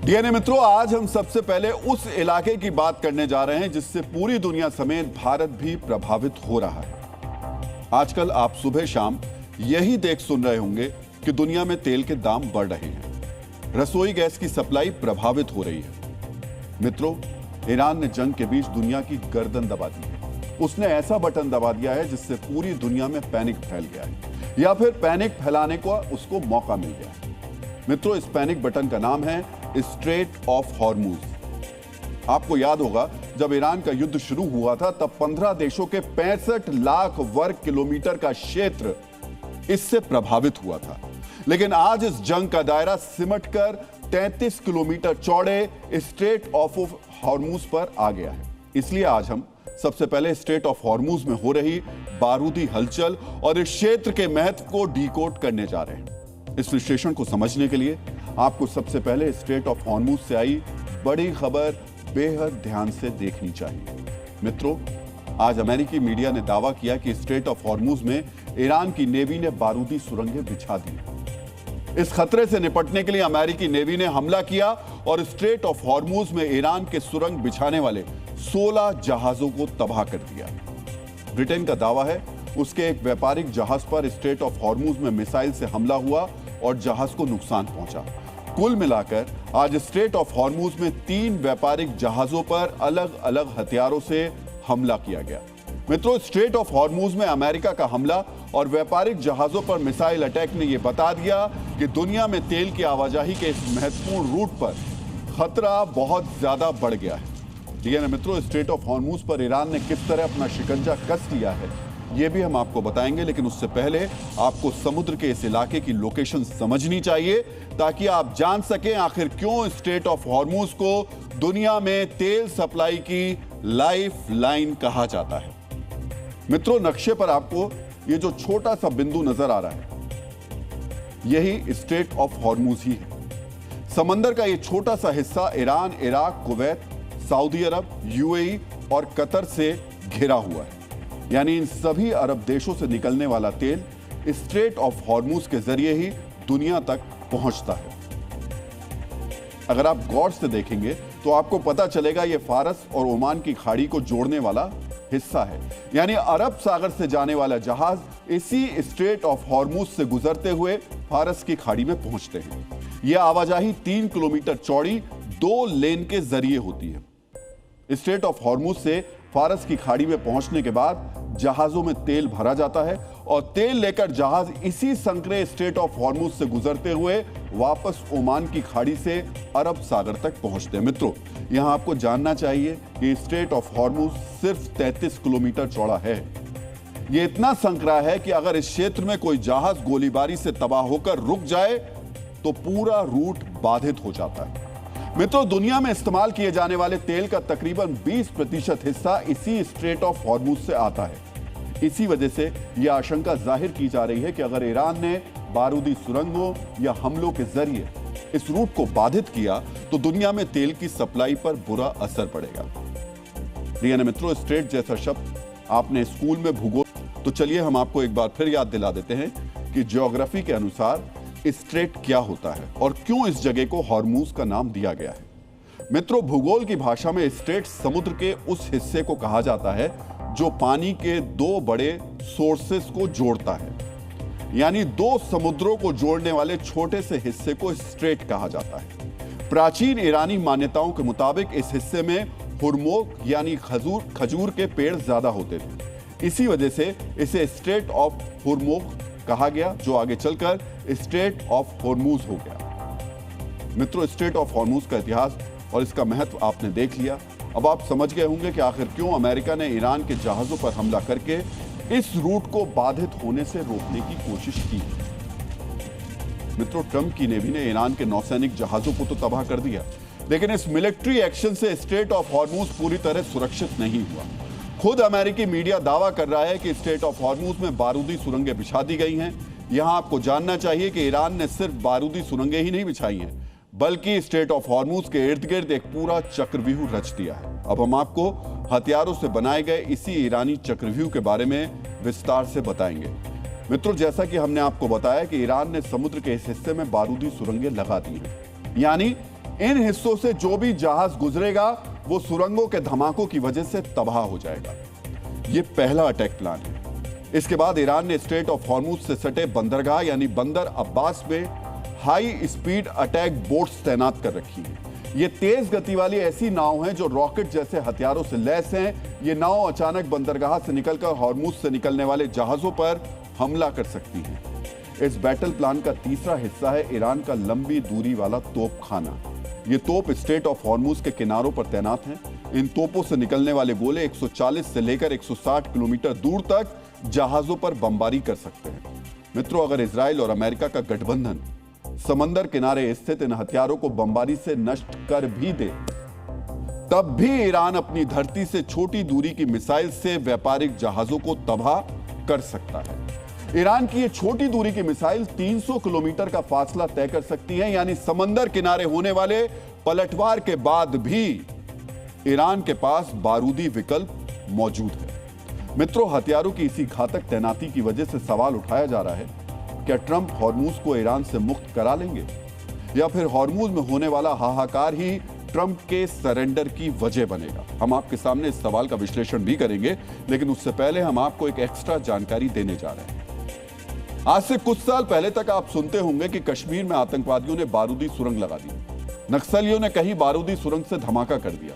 DNA मित्रों, आज हम सबसे पहले उस इलाके की बात करने जा रहे हैं जिससे पूरी दुनिया समेत भारत भी प्रभावित हो रहा है। आजकल आप सुबह शाम यही देख सुन रहे होंगे कि दुनिया में तेल के दाम बढ़ रहे हैं, रसोई गैस की सप्लाई प्रभावित हो रही है। मित्रों, ईरान ने जंग के बीच दुनिया की गर्दन दबा दी है। उसने ऐसा बटन दबा दिया है जिससे पूरी दुनिया में पैनिक फैल गया है, या फिर पैनिक फैलाने का उसको मौका मिल गया है। मित्रों, इस पैनिक बटन का नाम है स्ट्रेट ऑफ हॉर्मूज। आपको याद होगा, जब ईरान का युद्ध शुरू हुआ था तब 15 देशों के 65 लाख वर्ग किलोमीटर का क्षेत्र इससे प्रभावित हुआ था। लेकिन आज इस जंग का दायरा सिमटकर 33 किलोमीटर चौड़े स्ट्रेट ऑफ हॉर्मूज पर आ गया है। इसलिए आज हम सबसे पहले स्ट्रेट ऑफ हॉर्मूज में हो रही बारूदी हलचल और इस क्षेत्र के महत्व को डिकोड करने जा रहे हैं। इस विश्लेषण को समझने के लिए आपको सबसे पहले स्ट्रेट ऑफ हॉर्मूज से आई बड़ी खबर बेहद ध्यान से देखनी चाहिए। मित्रों, आज अमेरिकी मीडिया ने दावा किया कि स्ट्रेट ऑफ हॉर्मूज में ईरान की नेवी ने बारूदी सुरंगें बिछा दी। इस खतरे से निपटने के लिए अमेरिकी नेवी ने हमला किया और स्ट्रेट ऑफ हॉर्मूज में ईरान के सुरंग बिछाने वाले 16 जहाजों को तबाह कर दिया। ब्रिटेन का दावा है उसके एक व्यापारिक जहाज पर स्ट्रेट ऑफ हॉर्मूज में मिसाइल से हमला हुआ और जहाज को नुकसान पहुंचा। कुल मिलाकर आज स्ट्रेट ऑफ हॉर्मूज में 3 व्यापारिक जहाजों पर अलग अलग हथियारों से हमला किया गया। मित्रों, स्ट्रेट ऑफ हॉर्मूज में अमेरिका का हमला और व्यापारिक जहाजों पर मिसाइल अटैक ने यह बता दिया कि दुनिया में तेल की आवाजाही के इस महत्वपूर्ण रूट पर खतरा बहुत ज्यादा बढ़ गया है। डीएनए मित्रों, स्ट्रेट ऑफ हॉर्मूज पर ईरान ने किस तरह अपना शिकंजा कस लिया है यह भी हम आपको बताएंगे, लेकिन उससे पहले आपको समुद्र के इस इलाके की लोकेशन समझनी चाहिए ताकि आप जान सकें आखिर क्यों स्ट्रेट ऑफ हॉर्मूज को दुनिया में तेल सप्लाई की लाइफ लाइन कहा जाता है। मित्रों, नक्शे पर आपको ये जो छोटा सा बिंदु नजर आ रहा है यही स्ट्रेट ऑफ हॉर्मूज ही है। समंदर का ये छोटा सा हिस्सा ईरान, इराक, कुवैत, सऊदी अरब, यूएई और कतर से घिरा हुआ है। यानी इन सभी अरब देशों से निकलने वाला तेल स्ट्रेट ऑफ हॉर्मूज के जरिए ही दुनिया तक पहुंचता है। अगर आप गौर से देखेंगे तो आपको पता चलेगा यह फारस और ओमान की खाड़ी को जोड़ने वाला हिस्सा है। यानी अरब सागर से जाने वाला जहाज इसी स्ट्रेट ऑफ हॉर्मूज से गुजरते हुए फारस की खाड़ी में पहुंचते हैं। यह आवाजाही 3 किलोमीटर चौड़ी 2 लेन के जरिए होती है। स्ट्रेट ऑफ हॉर्मूज से फारस की खाड़ी में पहुंचने के बाद जहाजों में तेल भरा जाता है और तेल लेकर जहाज इसी संकरे स्ट्रेट ऑफ हॉर्मूज से गुजरते हुए वापस ओमान की खाड़ी से अरब सागर तक पहुंचते हैं। मित्रों, यहां आपको जानना चाहिए कि स्ट्रेट ऑफ हॉर्मूज सिर्फ 33 किलोमीटर चौड़ा है। यह इतना संकरा है कि अगर इस क्षेत्र में कोई जहाज गोलीबारी से तबाह होकर रुक जाए तो पूरा रूट बाधित हो जाता है। मित्रों, दुनिया में इस्तेमाल किए जाने वाले तेल का तकरीबन 20% हिस्सा इसी स्ट्रेट ऑफ हॉर्मूज से आता है। इसी वजह से यह आशंका जाहिर की जा रही है कि अगर ईरान ने बारूदी सुरंगों या हमलों के जरिए इस रूट को बाधित किया तो दुनिया में तेल की सप्लाई पर बुरा असर पड़ेगा। डीएनए मित्रों, स्ट्रेट जैसा शब्द आपने स्कूल में भूगोल, तो चलिए हम आपको एक बार फिर याद दिला देते हैं कि ज्योग्राफी के अनुसार स्ट्रेट क्या होता है और क्यों इस जगह को हॉर्मूज का नाम दिया गया है। मित्रों, भूगोल की भाषा में स्ट्रेट समुद्र के उस हिस्से को कहा जाता है जो पानी के 2 बड़े सोर्सेस को जोड़ता है। यानी 2 समुद्रों को जोड़ने वाले छोटे से हिस्से को स्ट्रेट कहा जाता है। प्राचीन ईरानी मान्यताओं के मुताबिक इस हिस्से में हुरमोक यानी खजूर के पेड़ ज्यादा होते थे। इसी वजह से इसे स्ट्रेट ऑफ हुरमोक कहा गया, जो आगे चलकर स्ट्रेट ऑफ हॉर्मूज हो गया। मित्रों, स्ट्रेट ऑफ हॉर्मूज का इतिहास और इसका महत्व आपने देख लिया। अब आप समझ गए होंगे कि आखिर क्यों अमेरिका ने ईरान के जहाजों पर हमला करके इस रूट को बाधित होने से रोकने की कोशिश की। मित्रों, ट्रंप की नेवी ने ईरान के नौसैनिक जहाजों को तो तबाह कर दिया, लेकिन इस मिलिट्री एक्शन से स्ट्रेट ऑफ हॉर्मूज पूरी तरह सुरक्षित नहीं हुआ। खुद अमेरिकी मीडिया दावा कर रहा है कि स्ट्रेट ऑफ हॉर्मूज में बारूदी सुरंगें बिछा दी गई हैं। यहां आपको जानना चाहिए कि ईरान ने सिर्फ बारूदी सुरंगें ही नहीं बिछाई हैं, बल्कि स्ट्रेट ऑफ हॉर्मूज के इर्द गिर्द एक पूरा चक्रव्यूह रच दिया है। अब हम आपको हथियारों से बनाए गए इसी ईरानी चक्रव्यूह के बारे में विस्तार से बताएंगे। मित्रों, जैसा कि हमने आपको बताया कि ईरान ने समुद्र के इस हिस्से में बारूदी सुरंगें लगा दी हैं, यानी इन हिस्सों से जो भी जहाज गुजरेगा वो सुरंगों के धमाकों की वजह से तबाह हो जाएगा। ये पहला अटैक प्लान है। इसके बाद ईरान ने स्ट्रेट ऑफ हॉर्मुज से सटे बंदरगाह यानी बंदर अब्बास में हाई स्पीड अटैक बोट्स तैनात कर रखी है। ये तेज गति वाली ऐसी नाव हैं जो रॉकेट जैसे हथियारों से लैस हैं। ये नाव अचानक बंदरगाह से निकलकर हॉर्मुज से निकलने वाले जहाजों पर हमला कर सकती हैं। इस बैटल प्लान का तीसरा हिस्सा है ईरान का लंबी दूरी वाला तोपखाना। ये तोप स्ट्रेट ऑफ हॉर्मुज के किनारों पर तैनात हैं। इन तोपों से निकलने वाले गोले 140 से लेकर 160 किलोमीटर दूर तक जहाजों पर बमबारी कर सकते हैं। मित्रों, अगर इजराइल और अमेरिका का गठबंधन समंदर किनारे स्थित इन हथियारों को बमबारी से नष्ट कर भी दे, तब भी ईरान अपनी धरती से छोटी दूरी की मिसाइल से व्यापारिक जहाजों को तबाह कर सकता है। ईरान की ये छोटी दूरी की मिसाइल 300 किलोमीटर का फासला तय कर सकती है, यानी समंदर किनारे होने वाले पलटवार के बाद भी ईरान के पास बारूदी विकल्प मौजूद है। मित्रों, हथियारों की इसी घातक तैनाती की वजह से सवाल उठाया जा रहा है, क्या ट्रंप हॉर्मुज को ईरान से मुक्त करा लेंगे या फिर हॉर्मुज में होने वाला हाहाकार ही ट्रंप के सरेंडर की वजह बनेगा? हम आपके सामने इस सवाल का विश्लेषण भी करेंगे, लेकिन उससे पहले हम आपको एक एक्स्ट्रा जानकारी देने जा रहे हैं। आज से कुछ साल पहले तक आप सुनते होंगे कि कश्मीर में आतंकवादियों ने बारूदी सुरंग लगा दी, नक्सलियों ने कहीं बारूदी सुरंग से धमाका कर दिया।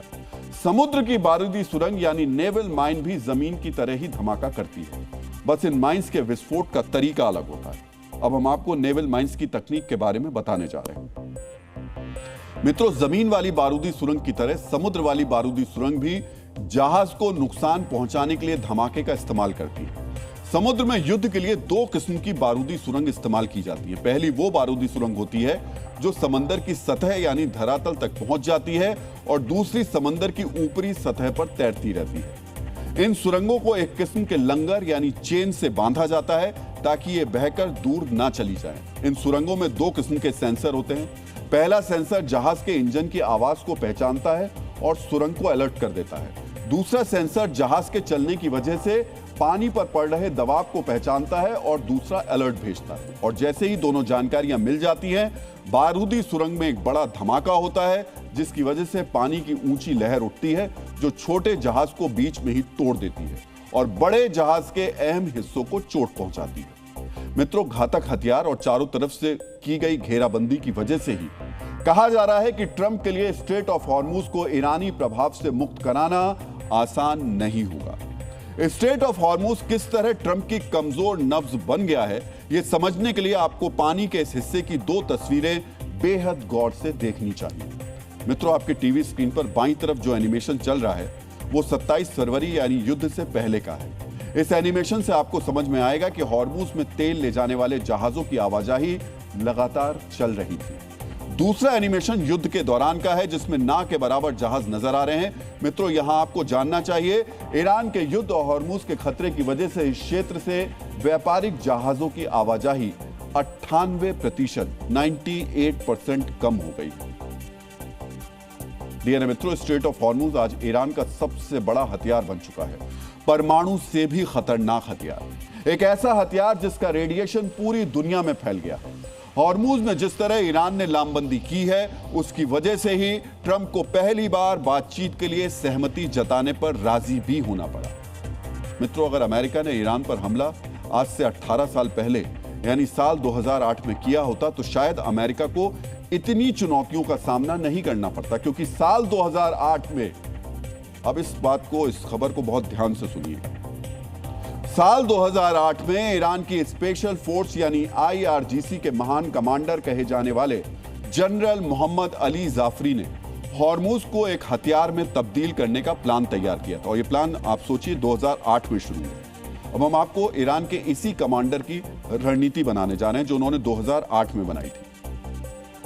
समुद्र की बारूदी सुरंग यानी नेवल माइन भी जमीन की तरह ही धमाका करती है, बस इन माइंस के विस्फोट का तरीका अलग होता है। अब हम आपको नेवल माइंस की तकनीक के बारे में बताने जा रहे हैं। मित्रों, जमीन वाली बारूदी सुरंग की तरह समुद्र वाली बारूदी सुरंग भी जहाज को नुकसान पहुंचाने के लिए धमाके का इस्तेमाल करती है। समुद्र में युद्ध के लिए दो किस्म की बारूदी सुरंग इस्तेमाल की जाती है। पहली वो बारूदी सुरंग होती है जो समंदर की सतह यानी धरातल तक पहुंच जाती है, और दूसरी समंदर की ऊपरी सतह पर तैरती रहती है। इन सुरंगों को एक किस्म के लंगर यानी चेन से बांधा जाता है ताकि ये बहकर दूर ना चली जाए। इन सुरंगों में दो किस्म के सेंसर होते हैं। पहला सेंसर जहाज के इंजन की आवाज को पहचानता है और सुरंग को अलर्ट कर देता है। दूसरा सेंसर जहाज के चलने की वजह से पानी पर पड़ रहे दबाव को पहचानता है और दूसरा अलर्ट भेजता है। और जैसे ही दोनों जानकारियां मिल जाती हैं, बारूदी सुरंग में एक बड़ा धमाका होता है, जिसकी वजह से पानी की ऊंची लहर उठती है जो छोटे जहाज को बीच में ही तोड़ देती है और बड़े जहाज के अहम हिस्सों को चोट पहुंचाती है। मित्रों, घातक हथियार और चारों तरफ से की गई घेराबंदी की वजह से ही कहा जा रहा है कि ट्रंप के लिए स्ट्रेट ऑफ हॉर्मुज को ईरानी प्रभाव से मुक्त कराना आसान नहीं होगा। स्ट्रेट ऑफ हॉर्मुज किस तरह ट्रंप की कमजोर नब्ज बन गया है, यह समझने के लिए आपको पानी के इस हिस्से की दो तस्वीरें बेहद गौर से देखनी चाहिए। मित्रों, आपके टीवी स्क्रीन पर बाईं तरफ जो एनिमेशन चल रहा है वो 27 फरवरी यानी युद्ध से पहले का है। इस एनिमेशन से आपको समझ में आएगा कि हॉर्मुज में तेल ले जाने वाले जहाजों की आवाजाही लगातार चल रही थी। दूसरा एनिमेशन युद्ध के दौरान का है, जिसमें ना के बराबर जहाज नजर आ रहे हैं। मित्रों, यहां आपको जानना चाहिए, ईरान के युद्ध और हॉर्मुज के खतरे की वजह से इस क्षेत्र से व्यापारिक जहाजों की आवाजाही 98% 98% कम हो गई। डियर मित्रों, स्ट्रेट ऑफ हॉर्मुज आज ईरान का सबसे बड़ा हथियार बन चुका है, परमाणु से भी खतरनाक हथियार। एक ऐसा हथियार जिसका रेडिएशन पूरी दुनिया में फैल गया। हॉर्मुज में जिस तरह ईरान ने लामबंदी की है, उसकी वजह से ही ट्रंप को पहली बार बातचीत के लिए सहमति जताने पर राजी भी होना पड़ा। मित्रों, अगर अमेरिका ने ईरान पर हमला आज से 18 साल पहले यानी साल 2008 में किया होता तो शायद अमेरिका को इतनी चुनौतियों का सामना नहीं करना पड़ता, क्योंकि साल 2008 में, अब इस खबर को बहुत ध्यान से सुनिए, साल 2008 में ईरान की स्पेशल फोर्स यानी IRGC के महान कमांडर कहे जाने वाले जनरल मोहम्मद अली जाफरी ने हॉर्मुज को एक हथियार में तब्दील करने का प्लान तैयार किया था। और यह प्लान आप सोचिए 2008 में शुरू हुआ। अब हम आपको ईरान के इसी कमांडर की रणनीति बनाने जा रहे हैं जो उन्होंने 2008 में बनाई थी।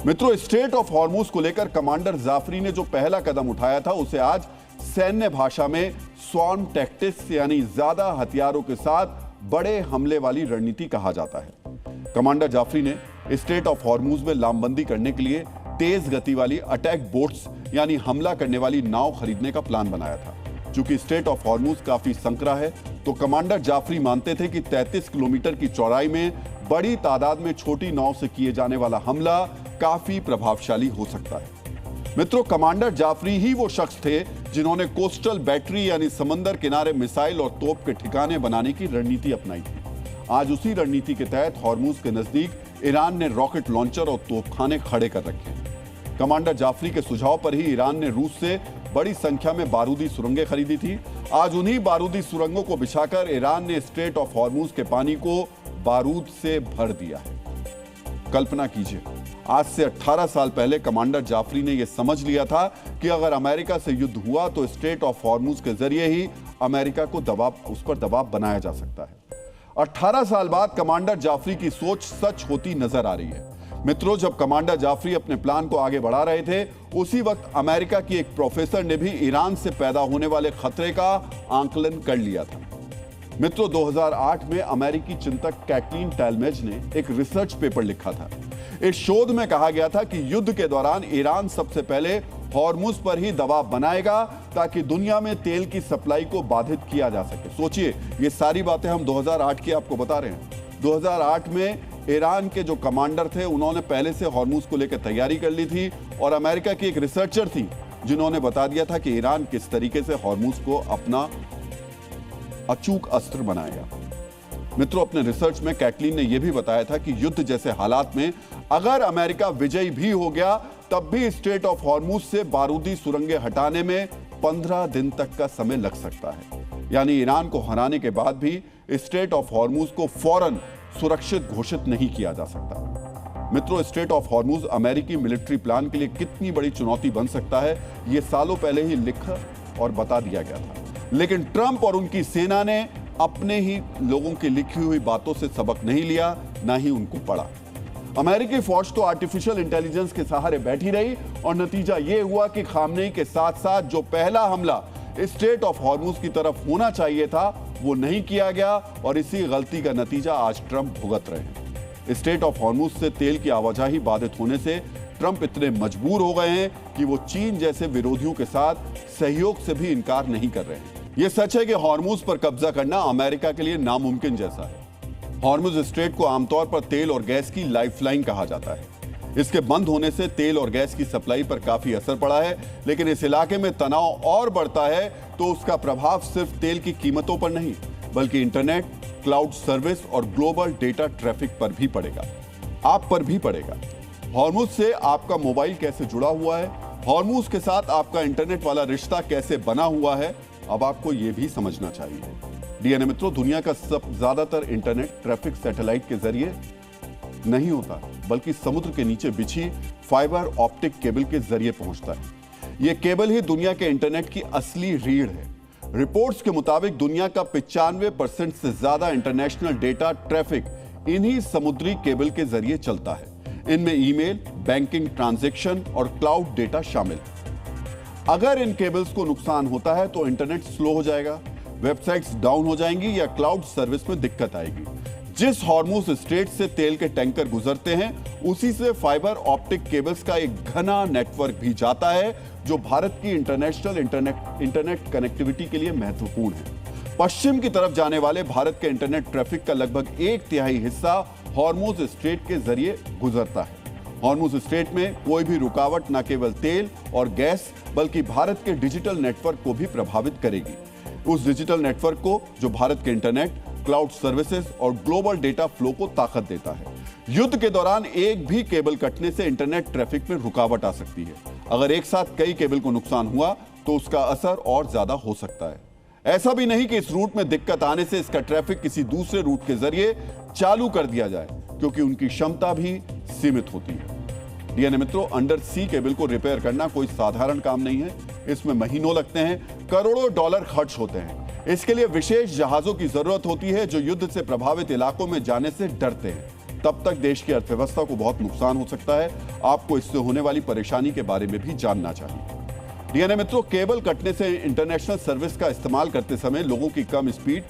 मित्रों, स्ट्रेट ऑफ हॉर्मुज को लेकर कमांडर जाफरी ने जो पहला कदम उठाया था उसे आज सैन्य भाषा में स्वॉर्म टैक्टिक्स यानी ज्यादा हथियारों के साथ बड़े हमले वाली रणनीति कहा जाता है। कमांडर जाफरी ने स्ट्रेट ऑफ हॉर्मुज में लामबंदी करने के लिए तेज गति वाली अटैक बोट्स यानी हमला करने वाली नाव खरीदने का प्लान बनाया था। चूंकि स्ट्रेट ऑफ हॉर्मुज काफी संकरा है, तो कमांडर जाफरी मानते थे कि 33 किलोमीटर की चौड़ाई में बड़ी तादाद में छोटी नाव से किए जाने वाला हमला काफी प्रभावशाली हो सकता है। मित्रों, कमांडर जाफरी ही वो शख्स थे जिन्होंने कोस्टल बैटरी यानी समंदर किनारे मिसाइल और तोप के ठिकाने बनाने की रणनीति अपनाई थी। आज उसी रणनीति के तहत हॉर्मुज के नजदीक ईरान ने रॉकेट लॉन्चर और तोपखाने खड़े कर रखे हैं। कमांडर जाफरी के सुझाव पर ही ईरान ने रूस से बड़ी संख्या में बारूदी सुरंगें खरीदी थी। आज उन्हीं बारूदी सुरंगों को बिछाकर ईरान ने स्ट्रेट ऑफ हॉर्मुज के पानी को बारूद से भर दिया है। कल्पना कीजिए, आज से 18 साल पहले कमांडर जाफरी ने यह समझ लिया था कि अगर अमेरिका से युद्ध हुआ तो स्ट्रेट ऑफ हॉर्मुज के जरिए ही अमेरिका को उस पर दबाव बनाया जा सकता है। 18 साल बाद कमांडर जाफरी की सोच सच होती नजर आ रही है। मित्रों, जब कमांडर जाफरी अपने प्लान को आगे बढ़ा रहे थे, उसी वक्त अमेरिका की एक प्रोफेसर ने भी ईरान से पैदा होने वाले खतरे का आंकलन कर लिया था। मित्रों, 2008 में अमेरिकी चिंतक कैटलीन टैलमेज ने एक रिसर्च पेपर लिखा था। इस शोध में कहा गया था कि युद्ध के दौरान ईरान सबसे पहले हॉर्मुज पर ही दबाव बनाएगा ताकि दुनिया में तेल की सप्लाई को बाधित किया जा सके। सोचिए, ये सारी बातें हम 2008 की आपको बता रहे हैं। 2008 में ईरान के जो कमांडर थे उन्होंने पहले से हॉर्मुज को लेकर तैयारी कर ली थी और अमेरिका की एक रिसर्चर थी जिन्होंने बता दिया था कि ईरान किस तरीके से हॉर्मुज को अपना अचूक अस्त्र बनाएगा। मित्रों, अपने रिसर्च में कैटलीन ने यह भी बताया था कि युद्ध जैसे हालात में अगर अमेरिका विजयी भी हो गया तब भी स्ट्रेट ऑफ हॉर्मुज से बारूदी सुरंगें हटाने में 15 दिन तक का समय लग सकता है। यानी ईरान को हराने के बाद भी स्ट्रेट ऑफ हॉर्मुज को फौरन सुरक्षित घोषित नहीं किया जा सकता। मित्रों, स्ट्रेट ऑफ हॉर्मुज अमेरिकी मिलिट्री प्लान के लिए कितनी बड़ी चुनौती बन सकता है, यह सालों पहले ही लिखा और बता दिया गया था। लेकिन ट्रंप और उनकी सेना ने अपने ही लोगों की लिखी हुई बातों से सबक नहीं लिया, ना ही उनको पढ़ा। अमेरिकी फौज तो आर्टिफिशियल इंटेलिजेंस के सहारे बैठी रही और नतीजा यह हुआ कि खामनेई के साथ साथ जो पहला हमला स्ट्रेट ऑफ हॉर्मुज की तरफ होना चाहिए था वो नहीं किया गया और इसी गलती का नतीजा आज ट्रंप भुगत रहे हैं। स्ट्रेट ऑफ हॉर्मुज से तेल की आवाजाही बाधित होने से ट्रंप इतने मजबूर हो गए हैं कि वो चीन जैसे विरोधियों के साथ सहयोग से भी इनकार नहीं कर रहे हैं। यह सच है कि हॉर्मुज पर कब्जा करना अमेरिका के लिए नामुमकिन जैसा है। हॉर्मुज स्ट्रेट को आमतौर पर तेल और गैस की लाइफलाइन कहा जाता है। इसके बंद होने से तेल और गैस की सप्लाई पर काफी असर पड़ा है, लेकिन इस इलाके में तनाव और बढ़ता है तो उसका प्रभाव सिर्फ तेल की कीमतों पर नहीं बल्कि इंटरनेट, क्लाउड सर्विस और ग्लोबल डेटा ट्रैफिक पर भी पड़ेगा, आप पर भी पड़ेगा। हॉर्मुज से आपका मोबाइल कैसे जुड़ा हुआ है, हॉर्मुज के साथ आपका इंटरनेट वाला रिश्ता कैसे बना हुआ है, अब आपको यह भी समझना चाहिए। डीएनए मित्रों, दुनिया का ज्यादातर इंटरनेट ट्रैफिक सैटेलाइट के जरिए नहीं होता बल्कि समुद्र के नीचे बिछी फाइबर ऑप्टिक केबल के जरिए पहुंचता है। यह केबल ही दुनिया के इंटरनेट की असली रीढ़ है। रिपोर्ट्स के मुताबिक दुनिया का 95% से ज्यादा इंटरनेशनल डेटा ट्रैफिक इन्हीं समुद्री केबल के जरिए चलता है। इनमें ईमेल, बैंकिंग ट्रांजैक्शन और क्लाउड डेटा शामिल है। अगर इन केबल्स को नुकसान होता है तो इंटरनेट स्लो हो जाएगा, वेबसाइट्स डाउन हो जाएंगी या क्लाउड सर्विस में दिक्कत आएगी। जिस हॉर्मुज स्ट्रेट से तेल के टैंकर गुजरते हैं उसी से फाइबर ऑप्टिक केबल्स का एक घना नेटवर्क भी जाता है जो भारत की इंटरनेशनल इंटरनेट कनेक्टिविटी के लिए महत्वपूर्ण है। पश्चिम की तरफ जाने वाले भारत के इंटरनेट ट्रैफिक का लगभग 1/3 हिस्सा हॉर्मुज स्ट्रेट के जरिए गुजरता है। हॉर्मुज स्ट्रेट में कोई भी रुकावट न केवल तेल और गैस बल्कि भारत के डिजिटल नेटवर्क को भी प्रभावित करेगी। उस डिजिटल नेटवर्क को जो भारत के इंटरनेट, क्लाउड सर्विसेज और ग्लोबल डेटा फ्लो को ताकत देता है। युद्ध के दौरान एक भी केबल कटने से इंटरनेट ट्रैफिक में रुकावट आ सकती है। अगर एक साथ कई केबल को नुकसान हुआ तो उसका असर और ज्यादा हो सकता है। ऐसा भी नहीं कि इस रूट में दिक्कत आने से इसका ट्रैफिक किसी दूसरे रूट के जरिए चालू कर दिया जाए, क्योंकि उनकी क्षमता भी सीमित होती है। डीएनए मित्रों, अंडर सी केबल को रिपेयर करना कोई साधारण काम नहीं है। इसमें महीनों लगते हैं, करोड़ों डॉलर खर्च होते हैं। इसके लिए विशेष जहाजों की जरूरत होती है जो युद्ध से प्रभावित इलाकों में जाने से डरते हैं। तब तक देश की अर्थव्यवस्था को बहुत नुकसान हो सकता है। आपको इससे होने वाली परेशानी के बारे में भी जानना चाहिए। डीएनए मित्रों, केबल कटने से इंटरनेशनल सर्विस का इस्तेमाल करते समय लोगों की कम स्पीड,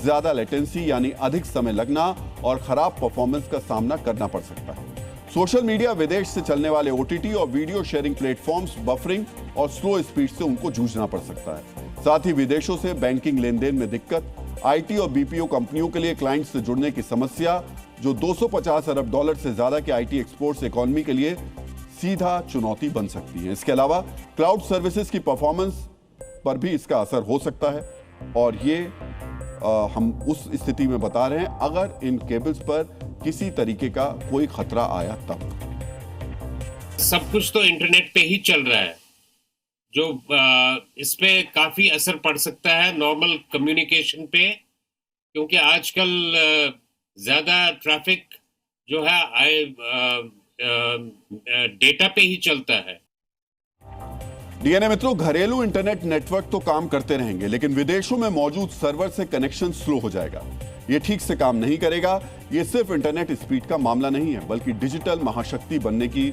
ज्यादा लेटेंसी यानी अधिक समय लगना और खराब परफॉर्मेंस का सामना करना पड़ सकता है। सोशल मीडिया, विदेश से चलने वाले ओटीटी और वीडियो शेयरिंग प्लेटफॉर्म्स, बफरिंग और स्लो स्पीड से उनको जूझना पड़ सकता है। साथ ही विदेशों से बैंकिंग लेन देन में दिक्कत, आईटी और बीपीओ कंपनियों के लिए क्लाइंट से जुड़ने की समस्या जो $250 अरब से ज्यादा के आईटी एक्सपोर्ट्स इकोनॉमी के लिए सीधा चुनौती बन सकती है। इसके अलावा क्लाउड सर्विसेज की परफॉर्मेंस पर भी इसका असर हो सकता है, और ये हम उस स्थिति में बता रहे हैं अगर इन केबल्स पर किसी तरीके का कोई खतरा आया तब। सब कुछ तो इंटरनेट पे ही चल रहा है, जो इस पे काफी असर पड़ सकता है नॉर्मल कम्युनिकेशन पे, क्योंकि आजकल ज्यादा ट्रैफिक जो है डेटा पे ही चलता है। डीएनए मित्रों, घरेलू इंटरनेट नेटवर्क तो काम करते रहेंगे, लेकिन विदेशों में मौजूद सर्वर से कनेक्शन स्लो हो जाएगा। ये ठीक से काम नहीं करेगा। ये सिर्फ इंटरनेट स्पीड का मामला नहीं है, बल्कि डिजिटल महाशक्ति बनने की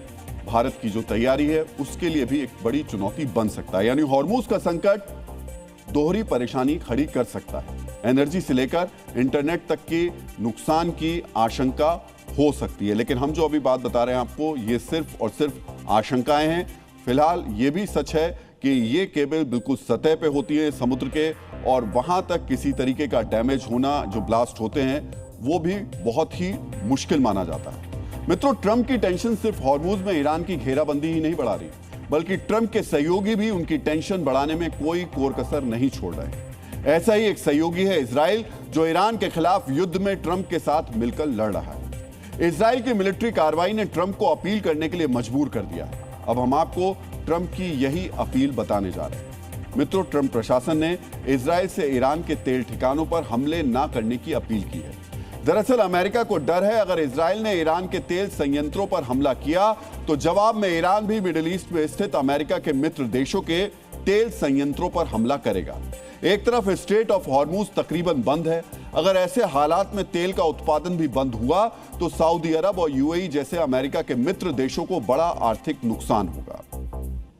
भारत की जो तैयारी है उसके लिए भी एक बड़ी चुनौती बन सकता है। यानी हॉर्मुज का संकट दोहरी परेशानी खड़ी कर सकता है। एनर्जी से लेकर इंटरनेट तक के नुकसान की आशंका हो सकती है, लेकिन हम जो अभी बात बता रहे हैं आपको, ये सिर्फ और सिर्फ आशंकाएं हैं। फिलहाल ये भी सच है कि ये केबल बिल्कुल सतह पे होती है समुद्र के, और वहां तक किसी तरीके का डैमेज होना, जो ब्लास्ट होते हैं, वो भी बहुत ही मुश्किल माना जाता है। मित्रों, ट्रंप की टेंशन सिर्फ हॉर्मुज में ईरान की घेराबंदी ही नहीं बढ़ा रही, बल्कि ट्रंप के सहयोगी भी उनकी टेंशन बढ़ाने में कोई कोर कसर नहीं छोड़ रहे हैं। ऐसा ही एक सहयोगी है इजराइल, जो ईरान के खिलाफ युद्ध में ट्रंप के साथ मिलकर लड़ रहा है। इजराइल की मिलिट्री कार्रवाई ने ट्रंप को अपील करने के लिए मजबूर कर दिया है। अब हम आपको ट्रंप की यही अपील बताने जा रहे हैं। मित्रों, ट्रंप प्रशासन ने इजराइल से ईरान के तेल ठिकानों पर हमले ना करने की अपील की है। दरअसल अमेरिका को डर है अगर इजराइल ने ईरान के तेल संयंत्रों पर हमला किया तो जवाब में ईरान भी मिडिल ईस्ट में स्थित अमेरिका के मित्र देशों के तेल संयंत्रों पर हमला करेगा। एक तरफ स्ट्रेट ऑफ हॉर्मुज तकरीबन बंद है। अगर ऐसे हालात में तेल का उत्पादन भी बंद हुआ तो सऊदी अरब और यूएई जैसे अमेरिका के मित्र देशों को बड़ा आर्थिक नुकसान होगा।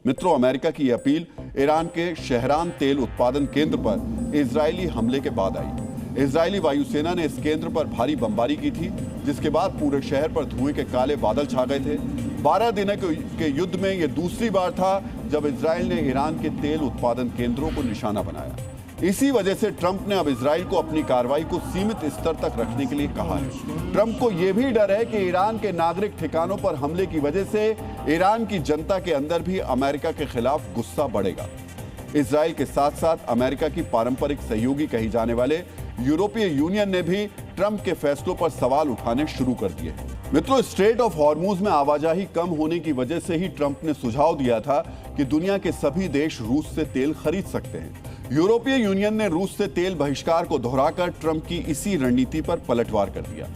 मित्रों, अमेरिका की अपील ईरान के शहरान तेल उत्पादन केंद्र पर इजरायली हमले के बाद आई। इजरायली वायुसेना ने इस केंद्र पर भारी बमबारी की थी, जिसके बाद पूरे शहर पर धुएं के काले बादल छा गए थे। 12 दिनों के युद्ध में यह दूसरी बार था जब इजराइल ने ईरान के तेल उत्पादन केंद्रों को निशाना बनाया। इसी वजह से ट्रंप ने अब इजराइल को अपनी कार्रवाई को सीमित स्तर तक रखने के लिए कहा है। ट्रंप को यह भी डर है कि ईरान के नागरिक ठिकानों पर हमले की वजह से ईरान की जनता के अंदर भी अमेरिका के खिलाफ गुस्सा बढ़ेगा। इजराइल के साथ साथ अमेरिका की पारंपरिक सहयोगी कही जाने वाले यूरोपीय यूनियन ने भी ट्रंप के फैसलों पर सवाल उठाने शुरू कर दिए हैं। मित्रों, स्ट्रेट ऑफ हॉर्मुज में आवाजाही कम होने की वजह से ही ट्रंप ने सुझाव दिया था कि दुनिया के सभी देश रूस से तेल खरीद सकते हैं। यूरोपीय यूनियन ने रूस से तेल बहिष्कार को दोहराकर ट्रंप की इसी रणनीति पर पलटवार कर दिया।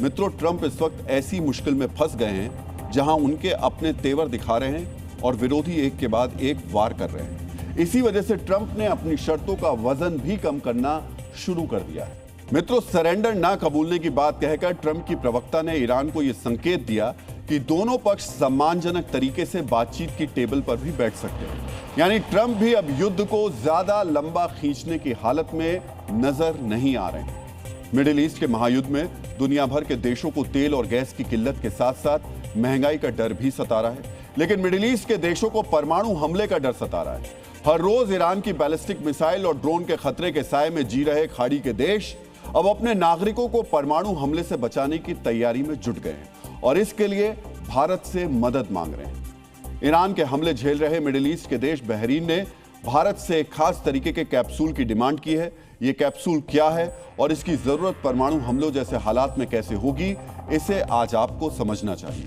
मित्रों, ट्रंप इस वक्त ऐसी मुश्किल में फंस गए हैं जहां उनके अपने तेवर दिखा रहे हैं और विरोधी एक के बाद एक वार कर रहे हैं। इसी वजह से ट्रंप ने अपनी शर्तों का वजन भी कम करना शुरू कर दिया है। मित्रों, सरेंडर ना कबूलने की बात कहकर ट्रंप की प्रवक्ता ने ईरान को यह संकेत दिया कि दोनों पक्ष सम्मानजनक तरीके से बातचीत की टेबल पर भी बैठ सकते हैं। यानी ट्रंप भी अब युद्ध को ज्यादा लंबा खींचने की हालत में नजर नहीं आ रहे हैं। मिडिल ईस्ट के महायुद्ध में दुनिया भर के देशों को तेल और गैस की किल्लत के साथ साथ महंगाई का डर भी सता रहा है, लेकिन मिडिल ईस्ट के देशों को परमाणु हमले का डर सता रहा है। हर रोज ईरान की बैलिस्टिक मिसाइल और ड्रोन के खतरे के साए में जी रहे खाड़ी के देश अब अपने नागरिकों को परमाणु हमले से बचाने की तैयारी में जुट गए हैं और इसके लिए भारत से मदद मांग रहे हैं। ईरान के हमले झेल रहे मिडिल ईस्ट के देश बहरीन ने भारत से एक खास तरीके के कैप्सूल की डिमांड की है। ये कैप्सूल क्या है और इसकी जरूरत परमाणु हमलों जैसे हालात में कैसे होगी, इसे आज आपको समझना चाहिए।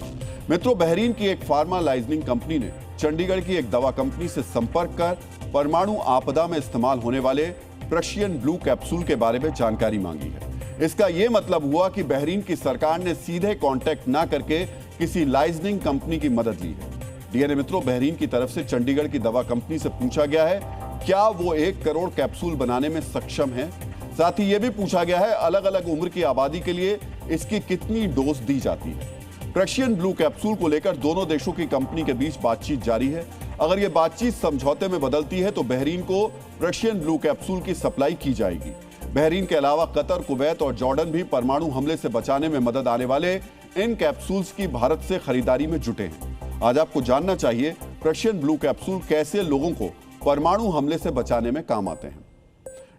मित्रों, बहरीन की एक फार्मा लाइजनिंग कंपनी ने चंडीगढ़ की एक दवा कंपनी से संपर्क कर परमाणु आपदा में इस्तेमाल होने वाले प्रशियन ब्लू कैप्सूल के बारे में जानकारी मांगी है। इसका यह मतलब हुआ कि बहरीन की सरकार ने सीधे कांटेक्ट ना करके किसी लाइजनिंग कंपनी की मदद ली है। डीएनए मित्रों, बहरीन की तरफ से चंडीगढ़ की दवा कंपनी से पूछा गया है क्या वो 1 करोड़ कैप्सूल बनाने में सक्षम है। साथ ही यह भी पूछा गया है अलग अलग उम्र की आबादी के लिए इसकी कितनी डोज दी जाती है। प्रशियन ब्लू कैप्सूल को लेकर दोनों देशों की कंपनी के बीच बातचीत जारी है। अगर यह बातचीत समझौते में बदलती है तो बहरीन को प्रशियन ब्लू कैप्सूल की सप्लाई की जाएगी। बहरीन के अलावा कतर, कुवैत और जॉर्डन भी परमाणु हमले से बचाने में मदद आने वाले इन कैप्सूल्स की भारत से खरीदारी में जुटे हैं। आज आपको जानना चाहिए प्रशियन ब्लू कैप्सूल कैसे लोगों को परमाणु हमले से बचाने में काम आते हैं।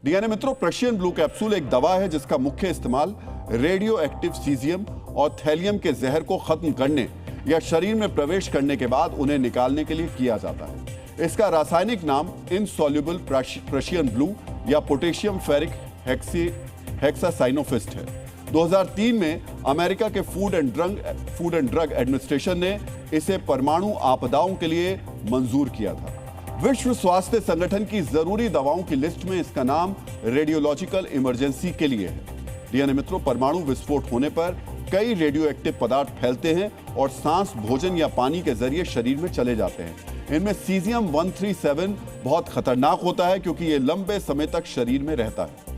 डीएनए मित्रों, प्रशियन ब्लू कैप्सूल एक दवा है जिसका मुख्य इस्तेमाल रेडियो एक्टिव सीजियम और थैलियम के जहर को खत्म करने या शरीर में प्रवेश करने के बाद उन्हें निकालने के लिए किया जाता है। इसका रासायनिक नाम इनसॉल्युबल प्रशियन ब्लू या पोटेशियम फेरिक हेक्सासाइनोफिस्ट है। 2003 में अमेरिका के फूड एंड ड्रग एडमिनिस्ट्रेशन ने इसे परमाणु आपदाओं के लिए मंजूर किया था। विश्व स्वास्थ्य संगठन की जरूरी दवाओं की लिस्ट में इसका नाम रेडियोलॉजिकल इमरजेंसी के लिए है। डीएनए मित्रों, परमाणु विस्फोट होने पर कई रेडियो एक्टिव पदार्थ फैलते हैं और सांस, भोजन या पानी के जरिए शरीर में चले जाते हैं। इनमें सीजियम 137 बहुत खतरनाक होता है क्योंकि यह लंबे समय तक शरीर में रहता है।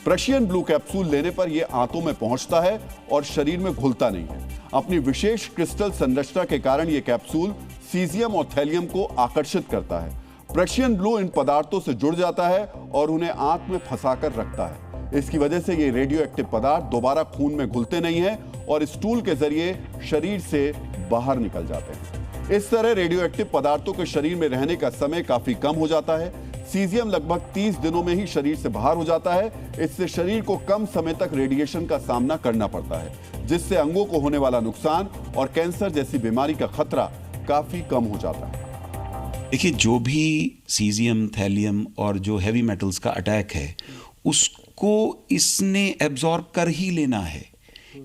प्रशियन ब्लू कैप्सूल लेने पर यह आंतों में पहुंचता है और शरीर में घुलता नहीं है। अपनी विशेष क्रिस्टल संरचना के कारण यह कैप्सूल सीजियम और थैलियम को आकर्षित करता है। प्रशियन ब्लू इन पदार्थों से जुड़ जाता है और उन्हें आंत में फंसाकर रखता है। इसकी वजह से ये रेडियो एक्टिव पदार्थ दोबारा खून में घुलते नहीं हैं और स्टूल के जरिए शरीर से बाहर निकल जाते हैं। इस तरह रेडियो एक्टिव पदार्थों के शरीर में रहने का समय काफी कम हो जाता है। सीजियम लगभग 30 दिनों में ही शरीर से बाहर हो जाता है। इससे शरीर को कम समय तक रेडिएशन का सामना करना पड़ता है, जिससे अंगों को होने वाला नुकसान और कैंसर जैसी बीमारी का खतरा काफी कम हो जाता है। देखिए, जो भी सीजियम, थैलियम और जो हैवी मेटल्स का अटैक है उसको इसने एब्जॉर्ब कर ही लेना है।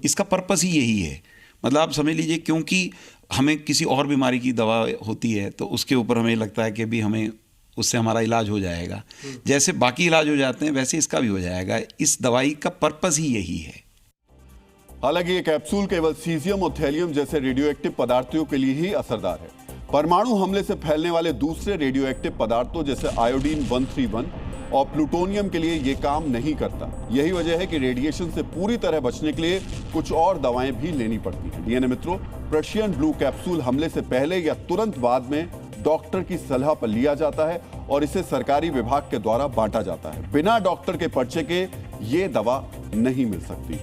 इसका पर्पस ही यही है। मतलब आप समझ लीजिए, क्योंकि हमें किसी और बीमारी की दवा होती है तो उसके ऊपर हमें लगता है कि भी हमें उससे हमारा इलाज हो जाएगा, जैसे बाकी इलाज हो जाते हैं वैसे इसका भी हो जाएगा। इस दवाई का पर्पस ही यही है। हालांकि ये कैप्सूल केवल सीजियम और थैलियम जैसे रेडियो एक्टिव पदार्थों के लिए ही असरदार है। परमाणु हमले से फैलने वाले दूसरे रेडियो एक्टिव पदार्थों जैसे आयोडीन 131 और प्लूटोनियम के लिए यह काम नहीं करता। यही वजह है कि रेडिएशन से पूरी तरह बचने के लिए कुछ और दवाएं भी लेनी पड़ती हैं। डीएनए मित्रों, प्रशियन ब्लू कैप्सूल हमले से पहले या तुरंत बाद में डॉक्टर की सलाह पर लिया जाता है और इसे सरकारी विभाग के द्वारा बांटा जाता है। बिना डॉक्टर के पर्चे के ये दवा नहीं मिल सकती।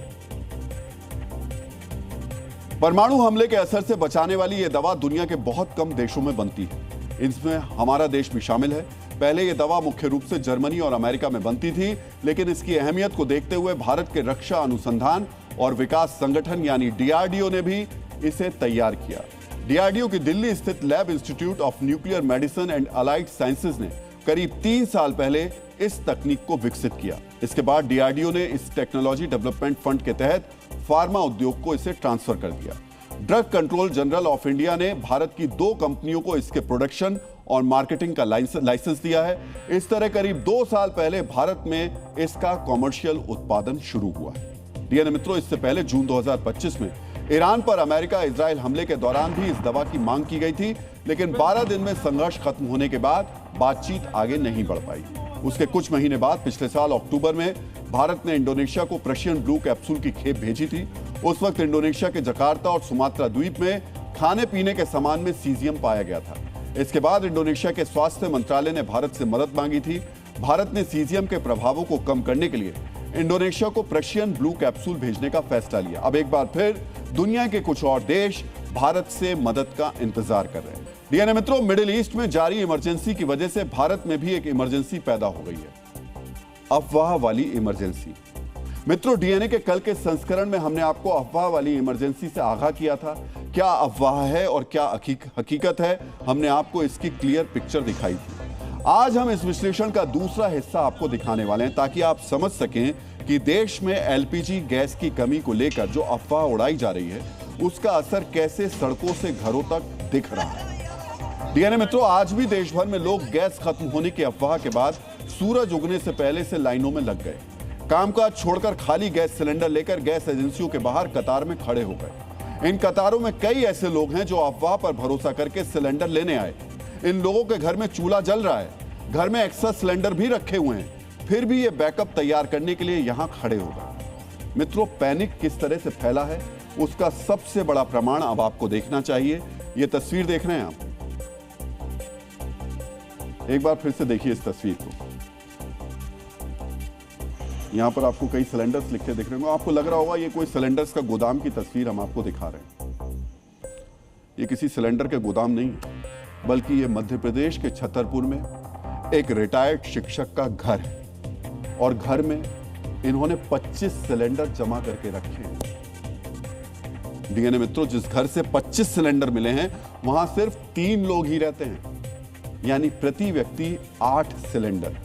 परमाणु हमले के असर से बचाने वाली यह दवा दुनिया के बहुत कम देशों में बनती है। इसमें हमारा देश भी शामिल है। पहले यह दवा मुख्य रूप से जर्मनी और अमेरिका में बनती थी, लेकिन इसकी अहमियत को देखते हुए भारत के रक्षा अनुसंधान और विकास संगठन यानी डीआरडीओ ने भी इसे तैयार किया। डीआरडीओ की दिल्ली स्थित lab institute of nuclear medicine and allied sciences ने करीब 3 साल पहले इस तकनीक को विकसित किया। इसके बाद डीआरडीओ ने इस टेक्नोलॉजी डेवलपमेंट फंड के तहत फार्मा उद्योग को इसे ट्रांसफर कर दिया। Drug control general of India ने भारत की 2 कंपनियों को इसके प्रोडक्शन और मार्केटिंग का लाइसेंस दिया है। इस तरह करीब 2 साल पहले भारत में इसका कॉमर्शियल उत्पादन शुरू हुआ है। डीएनए मित्रों, इससे पहले जून 2025 में ईरान पर अमेरिका इजराइल हमले के दौरान भी इस दवा की मांग की गई थी, लेकिन 12 दिन में संघर्ष खत्म होने के बाद बातचीत आगे नहीं बढ़ पाई। उसके कुछ महीने बाद पिछले साल अक्टूबर में भारत ने इंडोनेशिया को प्रशियन ब्लू कैप्सूल की खेप भेजी थी। उस वक्त इंडोनेशिया के जकार्ता और सुमात्रा द्वीप में खाने पीने के सामान में सीजियम पाया गया था। इसके बाद इंडोनेशिया के स्वास्थ्य मंत्रालय ने भारत से मदद मांगी थी। भारत ने सीजियम के प्रभावों को कम करने के लिए इंडोनेशिया को प्रशियन ब्लू कैप्सूल भेजने का फैसला लिया। अब एक बार फिर दुनिया के कुछ और देश भारत से मदद का इंतजार कर रहे हैं। डीएनए मित्रों, मिडिल ईस्ट में जारी इमरजेंसी की वजह से भारत में भी एक इमरजेंसी पैदा हो गई है, अफवाह वाली इमरजेंसी। मित्रों, डीएनए के कल के संस्करण में हमने आपको अफवाह वाली इमरजेंसी से आगाह किया था। क्या अफवाह है और क्या हकीकत है, हमने आपको इसकी क्लियर पिक्चर दिखाई थी। आज हम इस विश्लेषण का दूसरा हिस्सा आपको दिखाने वाले हैं ताकि आप समझ सकें कि देश में एलपीजी गैस की कमी को लेकर जो अफवाह उड़ाई जा रही है उसका असर कैसे सड़कों से घरों तक दिख रहा है। डीएनए मित्रों, आज भी देश भर में लोग गैस खत्म होने की अफवाह के बाद सूरज उगने से पहले से लाइनों में लग गए। कामकाज छोड़कर खाली गैस सिलेंडर लेकर गैस एजेंसियों के बाहर कतार में खड़े हो गए। इन कतारों में कई ऐसे लोग हैं जो अफवाह पर भरोसा करके सिलेंडर लेने आए। इन लोगों के घर में चूल्हा जल रहा है, घर में एक्स्ट्रा सिलेंडर भी रखे हुए हैं, फिर भी ये बैकअप तैयार करने के लिए यहां खड़े हो गए। मित्रों, पैनिक किस तरह से फैला है उसका सबसे बड़ा प्रमाण अब आपको देखना चाहिए। ये तस्वीर देख रहे हैं आप, एक बार फिर से देखिए इस तस्वीर को। यहां पर आपको कई सिलेंडर्स लिखे दिख रहे होंगे। आपको लग रहा होगा ये कोई सिलेंडर्स का गोदाम की तस्वीर हम आपको दिखा रहे हैं। ये किसी सिलेंडर के गोदाम नहीं है, बल्कि ये मध्य प्रदेश के छतरपुर में एक रिटायर्ड शिक्षक का घर है और घर में इन्होंने 25 सिलेंडर जमा करके रखे हैं। डीएनए मित्रों, जिस घर से 25 सिलेंडर मिले हैं वहां सिर्फ 3 लोग ही रहते हैं, यानी प्रति व्यक्ति 8 सिलेंडर।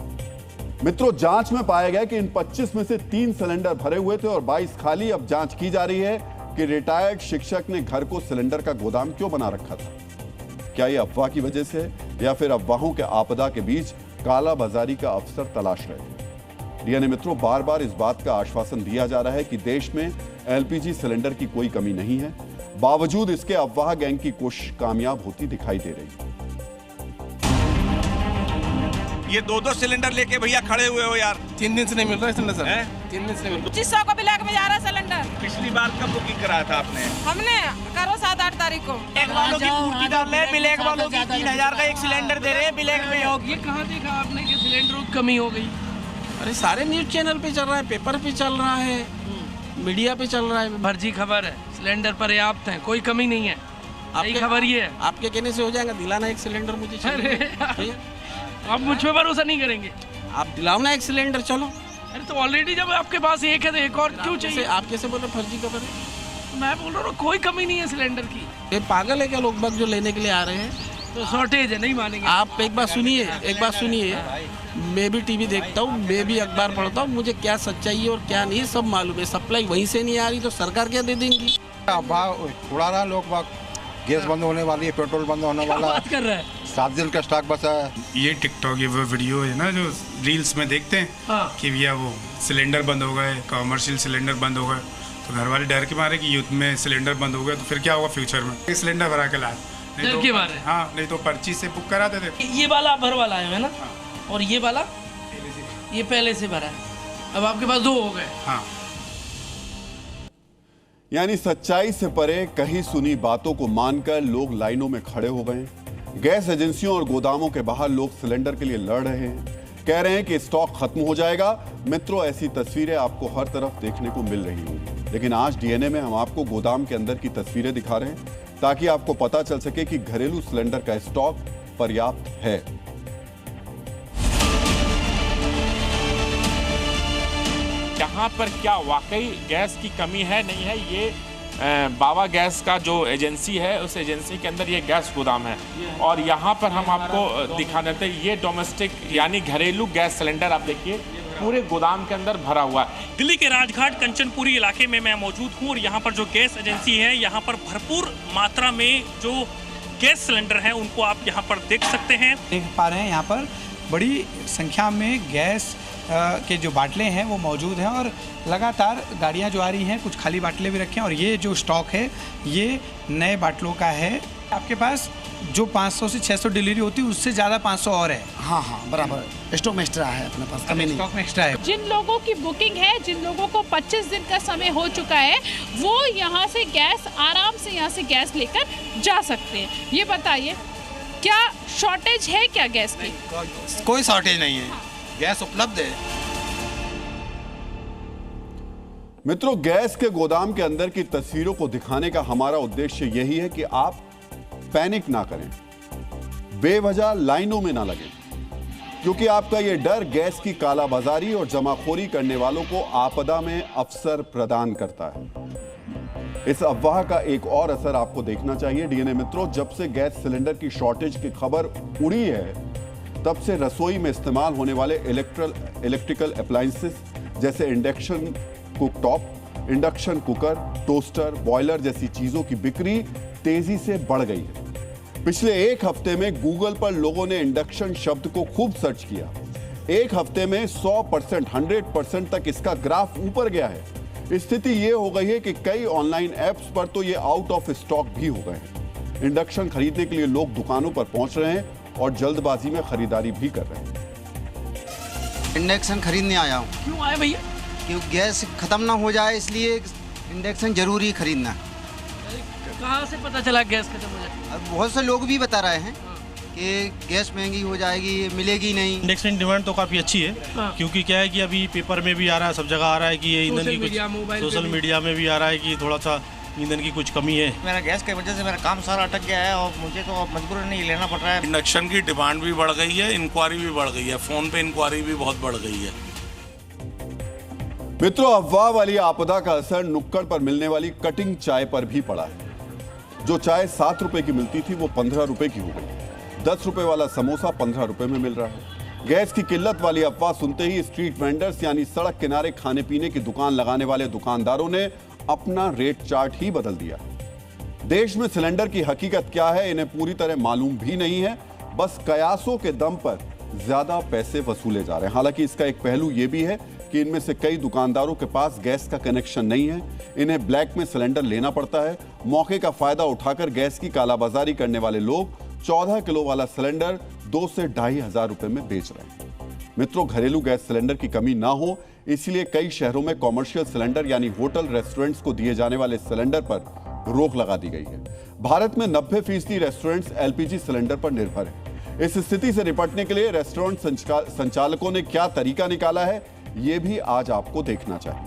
मित्रों, जांच में पाया गया कि इन 25 में से 3 सिलेंडर भरे हुए थे और 22 खाली। अब जांच की जा रही है कि रिटायर्ड शिक्षक ने घर को सिलेंडर का गोदाम क्यों बना रखा था। क्या यह अफवाह की वजह से या फिर अफवाहों के आपदा के बीच काला बाजारी का अवसर तलाश रहे हैं। डीएनए मित्रों, बार बार इस बात का आश्वासन दिया जा रहा है कि देश में एलपीजी सिलेंडर की कोई कमी नहीं है, बावजूद इसके अफवाह गैंग की कोशिश कामयाब होती दिखाई दे रही है। ये 2-2 सिलेंडर लेके भैया खड़े हुए हो यार। 3 दिन से नहीं मिल रहा सिलेंडर सर। 3 दिन से नहीं मिल रहा। 2500 का ब्लैक में जा रहा सिलेंडर। पिछली बार कब बुकिंग कराया था आपने? हमने करो 7-8 तारीख को। एक वालों की पूर्ति डाल रहे, ब्लैक वालों की 3000 का एक सिलेंडर दे रहे हैं ब्लैक में। ये कहाँ देखा आपने कि सिलेंडरों की कमी हो गई? अरे सारे न्यूज चैनल पे चल रहा है, पेपर पे चल रहा है, मीडिया पे चल रहा है। फर्जी खबर है, सिलेंडर पर्याप्त है, कोई कमी नहीं है। आपकी खबर ये है। आपके कहने से हो जाएगा, दिलाना एक सिलेंडर मुझे चाहिए। आप मुझ पे भरोसा नहीं करेंगे। आप दिलाओ ना एक सिलेंडर, चलो। अरे तो ऑलरेडी जब आपके पास एक है तो एक और क्यों चाहिए? आप कैसे बोले फर्जी खबर है? मैं बोल रहा हूँ कोई कमी नहीं है सिलेंडर की। ये पागल है क्या लोग बाग जो लेने के लिए आ रहे हैं? तो शॉर्टेज है, नहीं मानेंगे। आप एक बात सुनिए, मैं भी टीवी देखता हूँ, मैं भी अखबार पढ़ता हूँ, मुझे क्या सच्चाई है और क्या नहीं सब मालूम है। सप्लाई वहीं से नहीं आ रही तो सरकार क्या दे देंगी? उड़ा रहा लोग बाग, गैस बंद होने वाली है, पेट्रोल बंद होने वाला। बात कर रहा है 7 दिन का स्टॉक बचा है। ये टिकटॉक, ये वो वीडियो है ना जो रील्स में देखते हैं। हाँ। कि भैया वो सिलेंडर बंद हो गए, कमर्शियल सिलेंडर बंद हो गए, तो घर वाले डर के मारे कि यूथ में सिलेंडर बंद हो गए तो फिर क्या होगा फ्यूचर में। सिलेंडर भरा के लाए, नहीं तो हाँ, नहीं तो पर्ची से बुक कराते थे। ये वाला भर वाला है ना? हाँ। और ये वाला ये पहले से भरा है, अब आपके पास 2 हो गए। हाँ। यानी सच्चाई से परे कहीं सुनी बातों को मानकर लोग लाइनों में खड़े हो गए। गैस एजेंसियों और गोदामों के बाहर लोग सिलेंडर के लिए लड़ रहे हैं, कह रहे हैं कि स्टॉक खत्म हो जाएगा। मित्रों, ऐसी तस्वीरें आपको हर तरफ देखने को मिल रही होंगी, लेकिन आज डीएनए में हम आपको गोदाम के अंदर की तस्वीरें दिखा रहे हैं ताकि आपको पता चल सके कि घरेलू सिलेंडर का स्टॉक पर्याप्त है। यहाँ पर क्या वाकई गैस की कमी है नहीं है, ये बाबा गैस का जो एजेंसी है उस एजेंसी के अंदर ये गैस गोदाम है। और यहाँ पर हम आपको दिखा देते हैं, ये डोमेस्टिक यानी घरेलू गैस सिलेंडर आप देखिए पूरे गोदाम के अंदर भरा हुआ है। दिल्ली के राजघाट कंचनपुरी इलाके में मैं मौजूद हूँ और यहाँ पर जो गैस एजेंसी है, यहाँ पर भरपूर मात्रा में जो गैस सिलेंडर हैं उनको आप यहाँ पर देख सकते हैं। देख पा रहे हैं यहाँ पर बड़ी संख्या में गैस के जो बाटले हैं वो मौजूद हैं और लगातार गाड़ियाँ जो आ रही हैं, कुछ खाली बाटले भी रखे हैं और ये जो स्टॉक है ये नए बाटलों का है। आपके पास जो 500 से 600 डिलीवरी होती है उससे ज़्यादा 500 और है। हाँ बराबर, स्टॉक में एक्स्ट्रा है अपने पास, कमी नहीं। स्टॉक में एक्स्ट्रा है। जिन लोगों की बुकिंग है, जिन लोगों को 25 दिन का समय हो चुका है, वो यहाँ से गैस आराम से यहाँ से गैस लेकर जा सकते हैं। ये बताइए, क्या शॉर्टेज है क्या गैस की? कोई शॉर्टेज नहीं है, गैस उपलब्ध है। मित्रों, गैस के गोदाम के अंदर की तस्वीरों को दिखाने का हमारा उद्देश्य यही है कि आप पैनिक ना करें, बेवजह लाइनों में ना लगें, क्योंकि आपका यह डर गैस की कालाबाजारी और जमाखोरी करने वालों को आपदा में अवसर प्रदान करता है। इस अफवाह का एक और असर आपको देखना चाहिए। डीएनए मित्रों, जब से गैस सिलेंडर की शॉर्टेज की खबर उड़ी है तब से रसोई में इस्तेमाल होने वाले इलेक्ट्रिकल अप्लायंसेस जैसे induction cooktop, induction cooker, toaster, boiler जैसी चीजों की बिक्री तेजी से बढ़ गई है। पिछले एक हफ्ते में गूगल पर लोगों ने इंडक्शन शब्द को खूब सर्च किया। एक हफ्ते में 100%, 100% तक इसका ग्राफ ऊपर गया है। स्थिति यह हो गई है कि कई ऑनलाइन ऐप्स पर तो ये आउट ऑफ स्टॉक भी हो गए हैं। इंडक्शन खरीदने के लिए लोग दुकानों पर पहुंच रहे हैं और जल्दबाजी में खरीदारी भी कर रहे हैं। इंडक्शन खरीदने आया हूँ। क्यों आए भैया? क्योंकि गैस खत्म ना हो जाए, इसलिए इंडक्शन जरूरी खरीदना। कहाँ से पता चला गैस खत्म हो जाए? अब बहुत से लोग भी बता रहे हैं कि गैस महंगी हो जाएगी, मिलेगी नहीं। इंडक्शन डिमांड तो काफ़ी अच्छी है। हाँ। क्योंकि क्या है कि अभी पेपर में भी आ रहा है, सब जगह आ रहा है कि ये ईंधन की कुछ, सोशल मीडिया में भी आ रहा है कि थोड़ा सा ईंधन की कुछ कमी है। मेरा गैस की वजह से मेरा काम सारा अटक गया है और मुझे तो अब मजबूरन नहीं लेना पड़ रहा है। इंडक्शन की डिमांड भी बढ़ गई है, इंक्वायरी भी बढ़ गई है, फ़ोन पे इंक्वायरी भी बहुत बढ़ गई है। मित्रों, अफवाह वाली आपदा का असर नुक्कड़ पर मिलने वाली कटिंग चाय पर भी पड़ा है। जो चाय 7 रुपए की मिलती थी वो 15 रुपए की हो गई। 10 रुपए वाला समोसा 15 रुपए में मिल रहा है। गैस की किल्लत वाली अफवाह सुनते ही स्ट्रीट वेंडर्स यानी सड़क किनारे खाने पीने की दुकान लगाने वाले दुकानदारों ने अपना रेट चार्ट ही बदल दिया। देश में सिलेंडर की हकीकत क्या है इन्हें पूरी तरह मालूम भी नहीं है, बस कयासों के दम पर ज्यादा पैसे वसूले जा रहे हैं। हालांकि इसका एक पहलू यह भी है कि इनमें से कई दुकानदारों के पास गैस का कनेक्शन नहीं है, इन्हें ब्लैक में सिलेंडर लेना पड़ता है। मौके का फायदा उठाकर गैस की कालाबाजारी करने वाले लोग 14 किलो वाला सिलेंडर 2 से 2,500 रुपए में बेच रहे हैं। मित्रों, घरेलू गैस सिलेंडर की कमी ना हो इसलिए कई शहरों में कॉमर्शियल सिलेंडर यानी होटल रेस्टोरेंट्स को दिए जाने वाले सिलेंडर पर रोक लगा दी गई है। भारत में 90% रेस्टोरेंट्स एलपीजी सिलेंडर पर निर्भर हैं। इस स्थिति से निपटने के लिए रेस्टोरेंट संचालकों ने क्या तरीका निकाला है, ये भी आज आपको देखना चाहिए।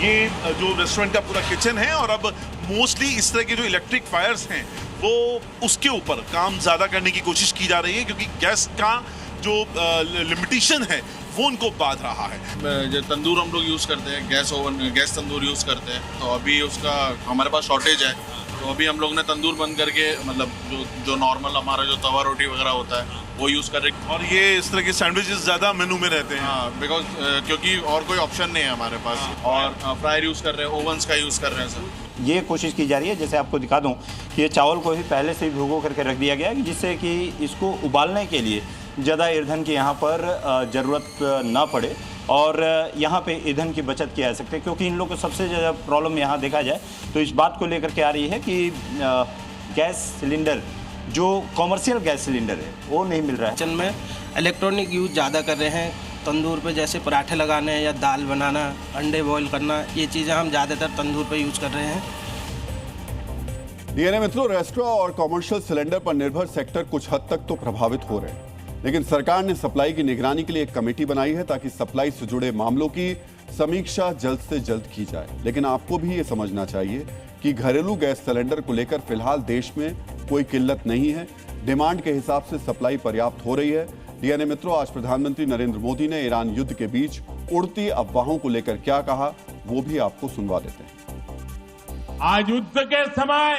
ये जो रेस्टोरेंट का पूरा किचन है और अब मोस्टली इस तरह के जो इलेक्ट्रिक फायर्स हैं वो उसके ऊपर काम ज्यादा करने की कोशिश की जा रही है, क्योंकि गैस का जो लिमिटेशन है वो उनको बाध रहा है। जो तंदूर हम लोग यूज़ करते हैं, गैस ओवन, गैस तंदूर यूज़ करते हैं, तो अभी उसका हमारे पास शॉर्टेज है, तो अभी हम लोग ने तंदूर बंद करके मतलब जो नॉर्मल हमारा जो तवा रोटी वगैरह होता है वो यूज़ कर रहे हैं। और ये इस तरह के सैंडविचेस ज़्यादा मेनू में रहते हैं। हाँ, बिकॉज क्योंकि और कोई ऑप्शन नहीं है हमारे पास। और फ्रायर यूज़ कर रहे हैं, ओवंस का यूज़ कर रहे हैं सर। ये कोशिश की जा रही है, जैसे आपको दिखा दूं कि ये चावल को ही पहले से भिगो करके रख दिया गया है, जिससे कि इसको उबालने के लिए ज़्यादा ईंधन की यहाँ पर ज़रूरत ना पड़े और यहाँ पे ईंधन की बचत की जा सकती है। क्योंकि इन लोगों को सबसे ज़्यादा प्रॉब्लम यहाँ देखा जाए तो इस बात को लेकर के आ रही है कि गैस सिलेंडर जो कॉमर्शियल गैस सिलेंडर है वो नहीं मिल रहा है। किचन में इलेक्ट्रॉनिक यूज ज़्यादा कर रहे हैं। तंदूर पे जैसे पराठे लगाने या दाल बनाना, अंडे बॉईल करना, ये चीज़ें हम ज़्यादातर तंदूर पे यूज कर रहे हैं। डीएनए मित्रों, रेस्टोरेंट और कॉमर्शियल सिलेंडर पर निर्भर सेक्टर कुछ हद तक तो प्रभावित हो रहे हैं, लेकिन सरकार ने सप्लाई की निगरानी के लिए एक कमेटी बनाई है ताकि सप्लाई से जुड़े मामलों की समीक्षा जल्द से जल्द की जाए। लेकिन आपको भी ये समझना चाहिए कि घरेलू गैस सिलेंडर को लेकर फिलहाल देश में कोई किल्लत नहीं है। डिमांड के हिसाब से सप्लाई पर्याप्त हो रही है। डीएनए मित्रों, आज प्रधानमंत्री नरेंद्र मोदी ने ईरान युद्ध के बीच उड़ती अफवाहों को लेकर क्या कहा वो भी आपको सुनवा देते हैं। आज युद्ध के समय,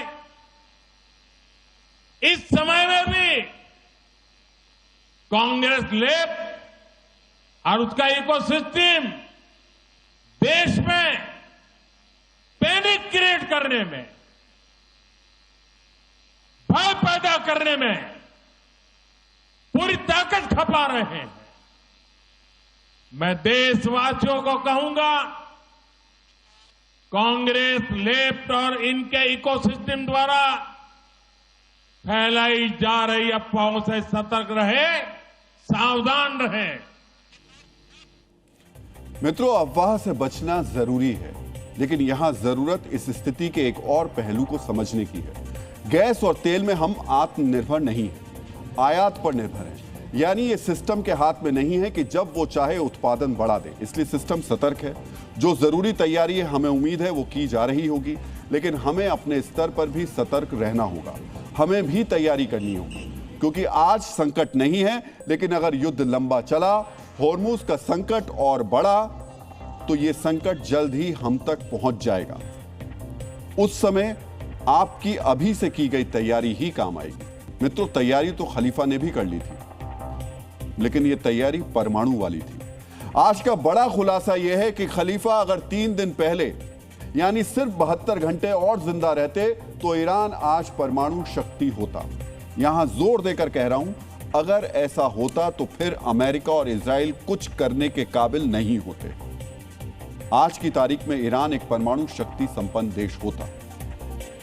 इस समय में भी कांग्रेस लेफ्ट और उसका इकोसिस्टम देश में पैनिक क्रिएट करने में, भय पैदा करने में पूरी ताकत खपा रहे हैं। मैं देशवासियों को कहूंगा, कांग्रेस लेफ्ट और इनके इकोसिस्टम द्वारा फैलाई जा रही अफवाहों से सतर्क रहे, सावधान रहे। मित्रों, अफवाह से बचना जरूरी है, लेकिन यहां जरूरत इस स्थिति के एक और पहलू को समझने की है। गैस और तेल में हम आत्मनिर्भर नहीं हैं, आयात पर निर्भर हैं। यानी ये सिस्टम के हाथ में नहीं है कि जब वो चाहे उत्पादन बढ़ा दे, इसलिए सिस्टम सतर्क है। जो जरूरी तैयारी है हमें उम्मीद है वो की जा रही होगी, लेकिन हमें अपने स्तर पर भी सतर्क रहना होगा। हमें भी तैयारी करनी होगी, क्योंकि आज संकट नहीं है, लेकिन अगर युद्ध लंबा चला, होर्मुज का संकट और बढ़ा, तो ये संकट जल्द ही हम तक पहुंच जाएगा। उस समय आपकी अभी से की गई तैयारी ही काम आएगी। मित्रों, तैयारी तो खलीफा ने भी कर ली थी, लेकिन ये तैयारी परमाणु वाली थी। आज का बड़ा खुलासा यह है कि खलीफा अगर 3 दिन पहले यानी सिर्फ 72 घंटे और जिंदा रहते तो ईरान आज परमाणु शक्ति होता। यहां जोर देकर कह रहा हूं, अगर ऐसा होता तो फिर अमेरिका और इजराइल कुछ करने के काबिल नहीं होते। आज की तारीख में ईरान एक परमाणु शक्ति संपन्न देश होता।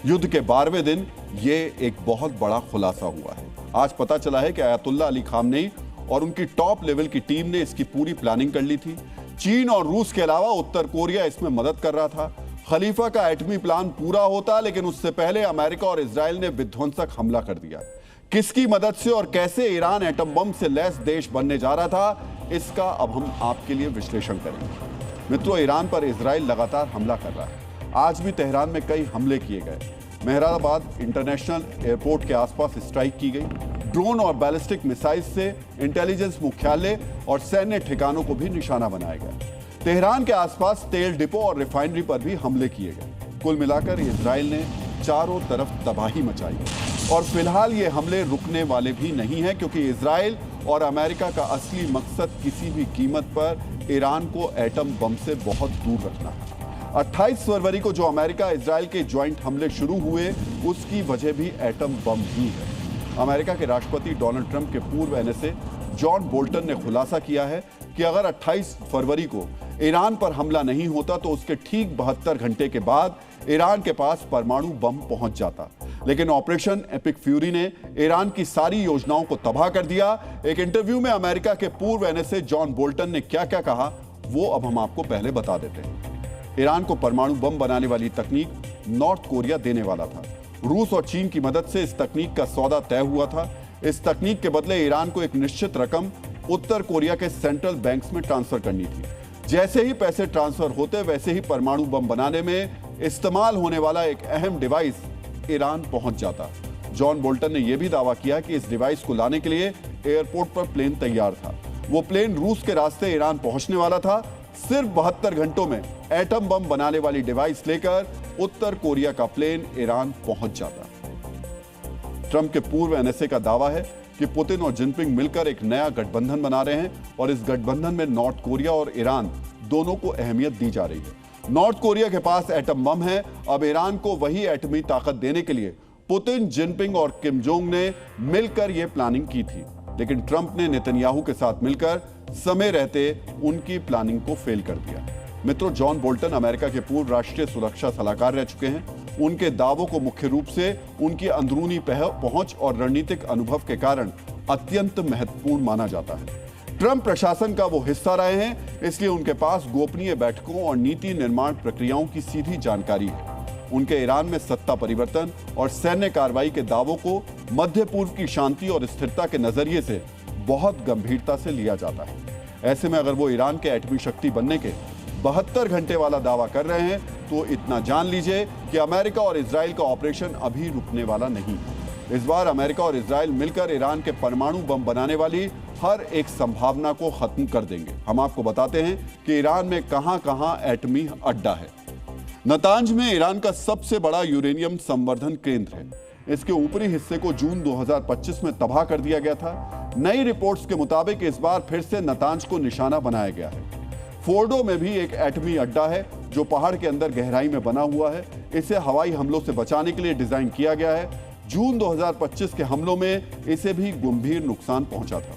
युद्ध के 12वें दिन यह एक बहुत बड़ा खुलासा हुआ है। आज पता चला है कि आयतुल्लाह अली खामनेई और उनकी टॉप लेवल की टीम ने इसकी पूरी प्लानिंग कर ली थी। चीन और रूस के अलावा उत्तर कोरिया इसमें मदद कर रहा था। खलीफा का एटमी प्लान पूरा होता, लेकिन उससे पहले अमेरिका और इजराइल ने विध्वंसक हमला कर दिया। किसकी मदद से और कैसे ईरान एटम बम से लैस देश बनने जा रहा था, इसका अब हम आपके लिए विश्लेषण करेंगे। मित्रों, ईरान पर इजराइल लगातार हमला कर रहा है। आज भी तेहरान में कई हमले किए गए। मेहराबाद इंटरनेशनल एयरपोर्ट के आसपास स्ट्राइक की गई। ड्रोन और बैलिस्टिक मिसाइल से इंटेलिजेंस मुख्यालय और सैन्य ठिकानों को भी निशाना बनाया गया। तेहरान के आसपास तेल डिपो और रिफाइनरी पर भी हमले किए गए। कुल मिलाकर इजराइल ने चारों तरफ तबाही मचाई और फिलहाल ये हमले रुकने वाले भी नहीं हैं, क्योंकि इजराइल और अमेरिका का असली मकसद किसी भी कीमत पर ईरान को एटम बम से बहुत दूर रखना है। 28 फरवरी को जो अमेरिका इजराइल के ज्वाइंट हमले शुरू हुए, उसकी वजह भी एटम बम ही है। अमेरिका के राष्ट्रपति डोनाल्ड ट्रंप के पूर्व एनएसए जॉन बोल्टन ने खुलासा किया है कि अगर 28 फरवरी को ईरान पर हमला नहीं होता तो उसके ठीक 72 घंटे के बाद ईरान के पास परमाणु बम पहुंच जाता। लेकिन ऑपरेशन एपिक फ्यूरी ने ईरान की सारी योजनाओं को तबाह कर दिया। एक इंटरव्यू में अमेरिका के पूर्व एनएसए जॉन बोल्टन ने क्या क्या कहा, वो अब हम आपको पहले बता देते हैं। ईरान को परमाणु बम बनाने वाली तकनीक नॉर्थ कोरिया देने वाला था। रूस और चीन की मदद से इस तकनीक का सौदा तय हुआ था। इस तकनीक के बदले ईरान को एक निश्चित रकम उत्तर कोरिया के सेंट्रल बैंक्स में ट्रांसफर करनी थी। जैसे ही पैसे ट्रांसफर होते, वैसे ही परमाणु बम बनाने में इस्तेमाल होने वाला एक अहम डिवाइस ईरान पहुंच जाता। जॉन बोल्टन ने यह भी दावा किया कि इस डिवाइस को लाने के लिए एयरपोर्ट पर प्लेन तैयार था। वो प्लेन रूस के रास्ते ईरान पहुंचने वाला था। सिर्फ 72 घंटों में एटम बम बनाने वाली डिवाइस लेकर उत्तर कोरिया का प्लेन ईरान पहुंच जाता। ट्रंप के पूर्व एनएसए का दावा है कि पुतिन और जिनपिंग मिलकर एक नया गठबंधन बना रहे हैं और इस गठबंधन में नॉर्थ कोरिया और ईरान दोनों को अहमियत दी जा रही है। नॉर्थ कोरिया के पास एटम बम है। अब ईरान को वही एटमी ताकत देने के लिए पुतिन, जिनपिंग और किम जोंग ने मिलकर यह प्लानिंग की थी। लेकिन ट्रंप ने नेतन्याहू के साथ मिलकर समय रहते उनकी प्लानिंग को फेल कर दिया। मित्रों, जॉन बोल्टन अमेरिका के पूर्व राष्ट्रीय सुरक्षा सलाहकार रह चुके हैं। उनके दावों को मुख्य रूप से उनकी अंदरूनी पहुंच और रणनीतिक अनुभव के कारण अत्यंत महत्वपूर्ण माना जाता है। ट्रंप प्रशासन का वो हिस्सा रहे हैं, इसलिए उनके पास गोपनीय बैठकों और नीति निर्माण प्रक्रियाओं की सीधी जानकारी है। उनके ईरान में सत्ता परिवर्तन और सैन्य कार्रवाई के दावों को मध्य पूर्व की शांति और स्थिरता के नजरिए से बहुत गंभीरता से लिया जाता है। ऐसे में अगर वो ईरान के एटमी शक्ति बनने के 72 घंटे वाला दावा कर रहे हैं, तो इतना जान लीजिए कि अमेरिका और इजराइल का ऑपरेशन अभी रुकने वाला नहीं है। इस बार अमेरिका और इजराइल मिलकर ईरान के परमाणु बम बनाने वाली हर एक संभावना को खत्म कर देंगे। हम आपको बताते हैं कि ईरान में कहां-कहां एटमी अड्डा है। नतांज में ईरान का सबसे बड़ा यूरेनियम संवर्धन केंद्र है। इसके ऊपरी हिस्से को जून 2025 में तबाह कर दिया गया था। नई रिपोर्ट्स के मुताबिक इस बार फिर से नतांज को निशाना बनाया गया है। फोर्डो में भी एक एटमी अड्डा है जो पहाड़ के अंदर गहराई में बना हुआ है। इसे हवाई हमलों से बचाने के लिए डिजाइन किया गया है। जून 2025 के हमलों में इसे भी गंभीर नुकसान पहुंचा था।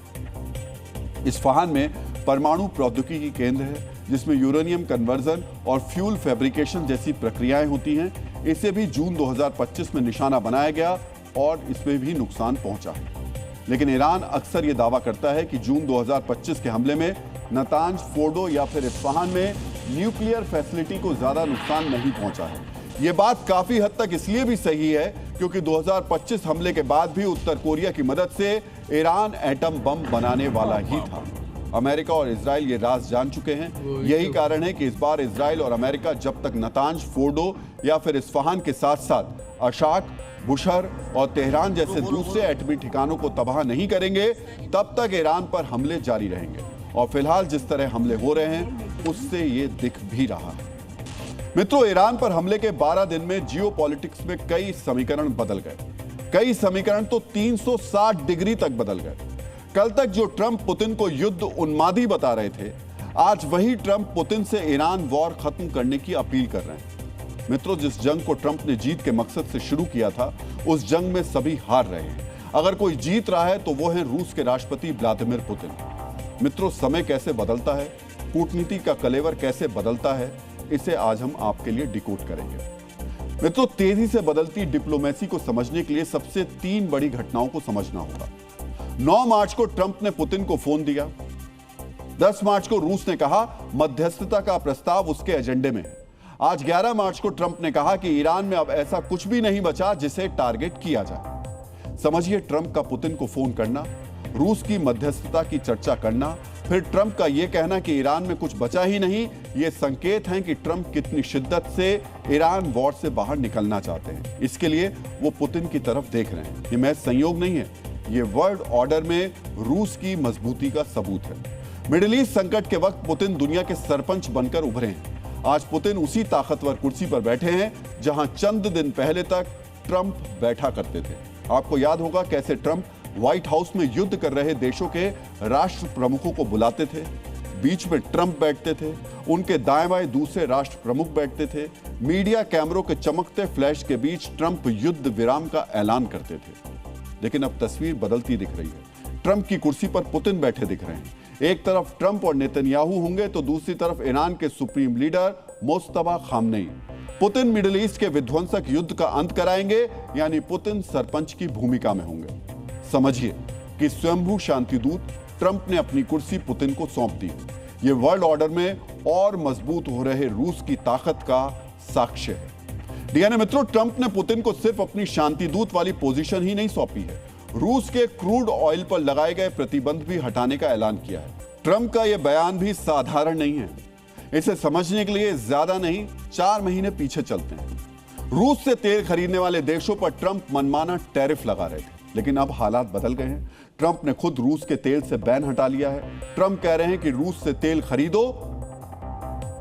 इस्फहान में परमाणु प्रौद्योगिकी केंद्र है, जिसमें यूरेनियम कन्वर्जन और फ्यूल फैब्रिकेशन जैसी प्रक्रियाएं होती हैं। इसे भी जून 2025 में निशाना बनाया गया और इसमें भी नुकसान पहुंचा है। लेकिन ईरान अक्सर यह दावा करता है कि जून 2025 के हमले में नतांज, फोर्डो या फिर इस्फहान में न्यूक्लियर फैसिलिटी को ज्यादा नुकसान नहीं पहुंचा है। यह बात काफी हद तक इसलिए भी सही है क्योंकि 2025 हमले के बाद भी उत्तर कोरिया की मदद से ईरान एटम बम बनाने वाला ही था। अमेरिका और इजराइल ये राज जान चुके हैं। यही कारण है कि इस बार इजराइल और अमेरिका जब तक नतांज, फोर्डो या फिर इस्फहान के साथ साथ अशाक, बुशहर और तेहरान जैसे दूसरे एटमी ठिकानों को तबाह नहीं करेंगे, तब तक ईरान पर हमले जारी रहेंगे। और फिलहाल जिस तरह हमले हो रहे हैं, उससे ये दिख भी रहा है। मित्रों, ईरान पर हमले के 12 दिन में जियोपॉलिटिक्स में कई समीकरण बदल गए। कई समीकरण तो 360 डिग्री तक बदल गए। कल तक जो ट्रंप पुतिन को युद्ध उन्मादी बता रहे थे, आज वही ट्रंप पुतिन से ईरान वॉर खत्म करने की अपील कर रहे हैं। मित्रों, जिस जंग को ट्रंप ने जीत के मकसद से शुरू किया था, उस जंग में सभी हार रहे हैं। अगर कोई जीत रहा है तो वो है रूस के राष्ट्रपति व्लादिमीर पुतिन। मित्रों, समय कैसे बदलता है, कूटनीति का कलेवर कैसे बदलता है, इसे आज हम आपके लिए डिकोड करेंगे। मित्रों, तेजी से बदलती डिप्लोमेसी को समझने के लिए सबसे 3 बड़ी घटनाओं को समझना होगा। 9 मार्च को ट्रंप ने पुतिन को फोन दिया। 10 मार्च को रूस ने कहा मध्यस्थता का प्रस्ताव उसके एजेंडे में है। आज 11 मार्च को ट्रंप ने कहा कि ईरान में अब ऐसा कुछ भी नहीं बचा जिसे टारगेट किया जाए। समझिए, ट्रंप का पुतिन को फोन करना, रूस की मध्यस्थता की चर्चा करना, फिर ट्रंप का यह कहना कि ईरान में कुछ बचा ही नहीं, ये संकेत हैं कि ट्रंप कितनी शिद्दत से ईरान वॉर से बाहर निकलना चाहते हैं। इसके लिए वो पुतिन की तरफ देख रहे हैं। ये महज संयोग नहीं है, ये वर्ल्ड ऑर्डर में रूस की मजबूती का सबूत है। मिडिल ईस्ट संकट के वक्त पुतिन दुनिया के सरपंच बनकर उभरे हैं। आज पुतिन उसी ताकतवर कुर्सी पर बैठे हैं जहां चंद दिन पहले तक ट्रंप बैठा करते थे। आपको याद होगा कैसे ट्रंप व्हाइट हाउस में युद्ध कर रहे देशों के राष्ट्र प्रमुखों को बुलाते थे, बीच में ट्रंप बैठते थे, उनके दाएं बाएं दूसरे राष्ट्र प्रमुख बैठते थे, मीडिया कैमरों के चमकते फ्लैश के बीच ट्रंप युद्ध विराम का ऐलान करते थे। लेकिन अब तस्वीर बदलती दिख रही है। ट्रंप की कुर्सी पर पुतिन बैठे दिख रहे हैं। एक तरफ ट्रंप और नेतन्याहू होंगे तो दूसरी तरफ ईरान के supreme leader Mostafa Khamenei. Putin middle east के विध्वंसक युद्ध का अंत कराएंगे, यानी पुतिन सरपंच की भूमिका में होंगे। समझिए कि स्वयंभू शांतिदूत ट्रंप ने अपनी कुर्सी पुतिन को सौंप दी। ये वर्ल्ड ऑर्डर में और मजबूत हो रहे रूस की ताकत का साक्ष्य है। डीएनए मित्रों, ट्रंप ने पुतिन को सिर्फ अपनी शांतिदूत वाली पोजीशन ही नहीं सौंपी है, रूस के क्रूड ऑयल पर लगाए गए प्रतिबंध भी हटाने का ऐलान किया है। ट्रंप का यह बयान भी साधारण नहीं है। इसे समझने के लिए ज्यादा नहीं 4 महीने पीछे चलते हैं। रूस से तेल खरीदने वाले देशों पर ट्रंप मनमाना टैरिफ लगा रहे थे, लेकिन अब हालात बदल गए हैं। ट्रंप ने खुद रूस के तेल से बैन हटा लिया है। ट्रंप कह रहे हैं कि रूस से तेल खरीदो।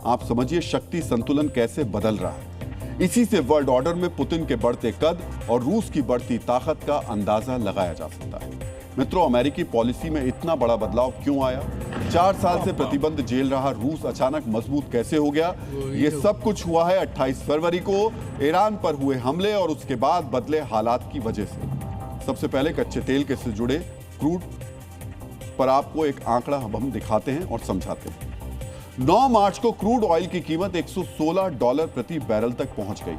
आप समझिए शक्ति संतुलन कैसे बदल रहा है। इसी से वर्ल्ड ऑर्डर में पुतिन के बढ़ते कद और रूस की बढ़ती ताकत का अंदाजा लगाया जा सकता है। मित्रों, अमेरिकी पॉलिसी में इतना बड़ा बदलाव क्यों आया? 4 साल से प्रतिबंध झेल रहा रूस अचानक मजबूत कैसे हो गया? ये सब कुछ हुआ है 28 फरवरी को ईरान पर हुए हमले और उसके बाद बदले हालात की वजह से। सबसे पहले कच्चे तेल के से जुड़े क्रूड पर आपको एक आंकड़ा हम दिखाते हैं और समझाते हैं। 9 मार्च को क्रूड ऑयल की कीमत $116 प्रति बैरल तक पहुंच गई।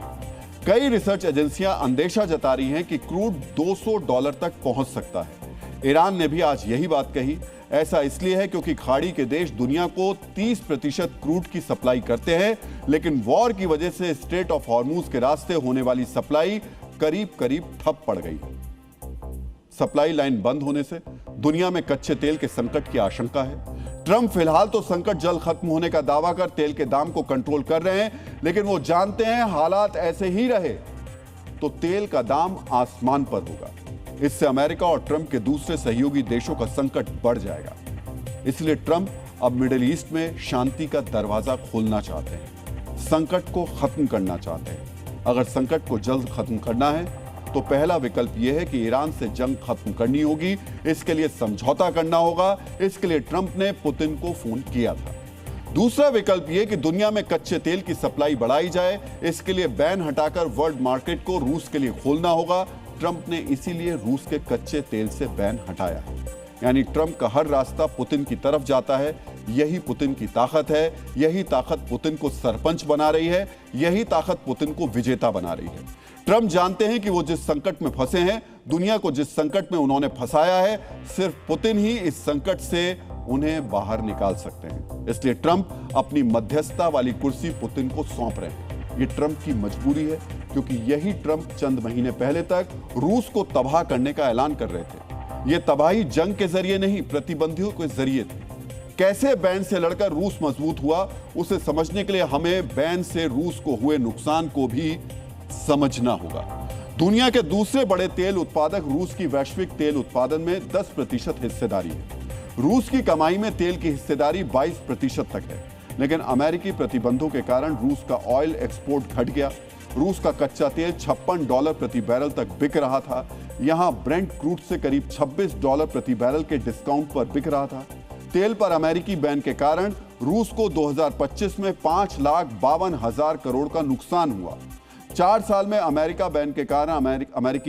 कई रिसर्च एजेंसियां अंदेशा जता रही हैं कि क्रूड $200 तक पहुंच सकता है। ईरान ने भी आज यही बात कही। ऐसा इसलिए है क्योंकि खाड़ी के देश दुनिया को 30% क्रूड की सप्लाई करते हैं, लेकिन वॉर की वजह से स्ट्रेट ऑफ हॉर्मूज के रास्ते होने वाली सप्लाई करीब करीब ठप पड़ गई। सप्लाई लाइन बंद होने से दुनिया में कच्चे तेल के संकट की आशंका है। ट्रंप फिलहाल तो संकट जल्द खत्म होने का दावा कर तेल के दाम को कंट्रोल कर रहे हैं, लेकिन वो जानते हैं हालात ऐसे ही रहे तो तेल का दाम आसमान पर होगा। इससे अमेरिका और ट्रंप के दूसरे सहयोगी देशों का संकट बढ़ जाएगा। इसलिए ट्रंप अब मिडिल ईस्ट में शांति का दरवाजा खोलना चाहते हैं, संकट को खत्म करना चाहते हैं। अगर संकट को जल्द खत्म करना है तो पहला विकल्प यह है कि ईरान से जंग खत्म करनी होगी। इसके लिए समझौता करना होगा। इसके लिए ट्रंप ने पुतिन को फोन किया था। दूसरा विकल्प यह कि दुनिया में कच्चे तेल की सप्लाई बढ़ाई जाए। इसके लिए बैन हटाकर वर्ल्ड मार्केट को रूस के लिए खोलना होगा। ट्रंप ने इसीलिए रूस के कच्चे तेल से बैन हटाया है। यानी ट्रंप का हर रास्ता पुतिन की तरफ जाता है। यही पुतिन की ताकत है। यही ताकत पुतिन को सरपंच बना रही है। यही ताकत पुतिन को विजेता बना रही है। ट्रंप जानते हैं कि वो जिस संकट में फंसे हैं, दुनिया को जिस संकट में उन्होंने फंसाया है, सिर्फ पुतिन ही इस संकट से उन्हें बाहर निकाल सकते हैं। इसलिए ट्रंप अपनी मध्यस्थता वाली कुर्सी पुतिन को सौंप रहे हैं। ये ट्रंप की मजबूरी है, क्योंकि यही ट्रंप चंद महीने पहले तक रूस को तबाह करने का ऐलान कर रहे थे। ये तबाही जंग के जरिए नहीं, प्रतिबंधियों के जरिए थी। कैसे बैन से लड़कर रूस मजबूत हुआ, उसे समझने के लिए हमें बैन से रूस को हुए नुकसान को भी समझना होगा। दुनिया के दूसरे बड़े तेल उत्पादक रूस की वैश्विक तेल उत्पादन में 10% हिस्सेदारी है। रूस की कमाई में तेल की हिस्सेदारी 22% तक है। लेकिन अमेरिकी प्रतिबंधों के कारण रूस का ऑयल एक्सपोर्ट घट गया। रूस का कच्चा तेल $56 प्रति बैरल तक बिक रहा था। यहां ब्रेंट क्रूड से करीब $26 प्रति बैरल के डिस्काउंट पर बिक रहा था। तेल पर अमेरिकी बैन के कारण रूस को 2025 में 5,52,000 करोड़ का नुकसान हुआ। 4 साल में अमेरिकी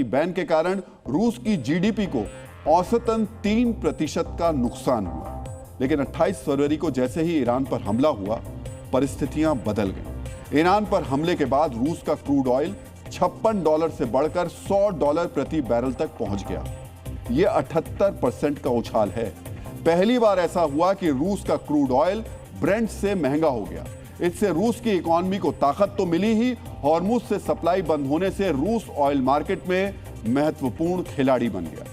बैन के कारण रूस की जीडीपी को औसतन 3% का नुकसान हुआ। लेकिन 28 फरवरी को जैसे ही ईरान पर हमला हुआ, परिस्थितियां बदल गईं। ईरान पर हमले के बाद रूस का क्रूड ऑयल $56 से बढ़कर $100 प्रति बैरल तक पहुंच गया। यह 78% का उछाल है। पहली बार ऐसा हुआ कि रूस का क्रूड ऑयल ब्रेंट से महंगा हो गया। इससे रूस की इकोनॉमी को ताकत तो मिली ही, हॉर्मुज से सप्लाई बंद होने से रूस ऑयल मार्केट में महत्वपूर्ण खिलाड़ी बन गया।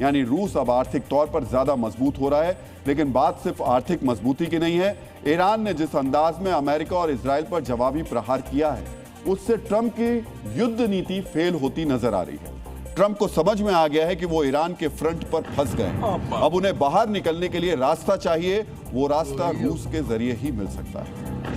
यानी रूस अब आर्थिक तौर पर ज्यादा मजबूत हो रहा है। लेकिन बात सिर्फ आर्थिक मजबूती की नहीं है। ईरान ने जिस अंदाज में अमेरिका और इजराइल पर जवाबी प्रहार किया है, उससे ट्रंप की युद्ध नीति फेल होती नजर आ रही है। ट्रंप को समझ में आ गया है कि वो ईरान के फ्रंट पर फंस गए हैं। अब उन्हें बाहर निकलने के लिए रास्ता चाहिए, वो रास्ता रूस के जरिए ही मिल सकता है।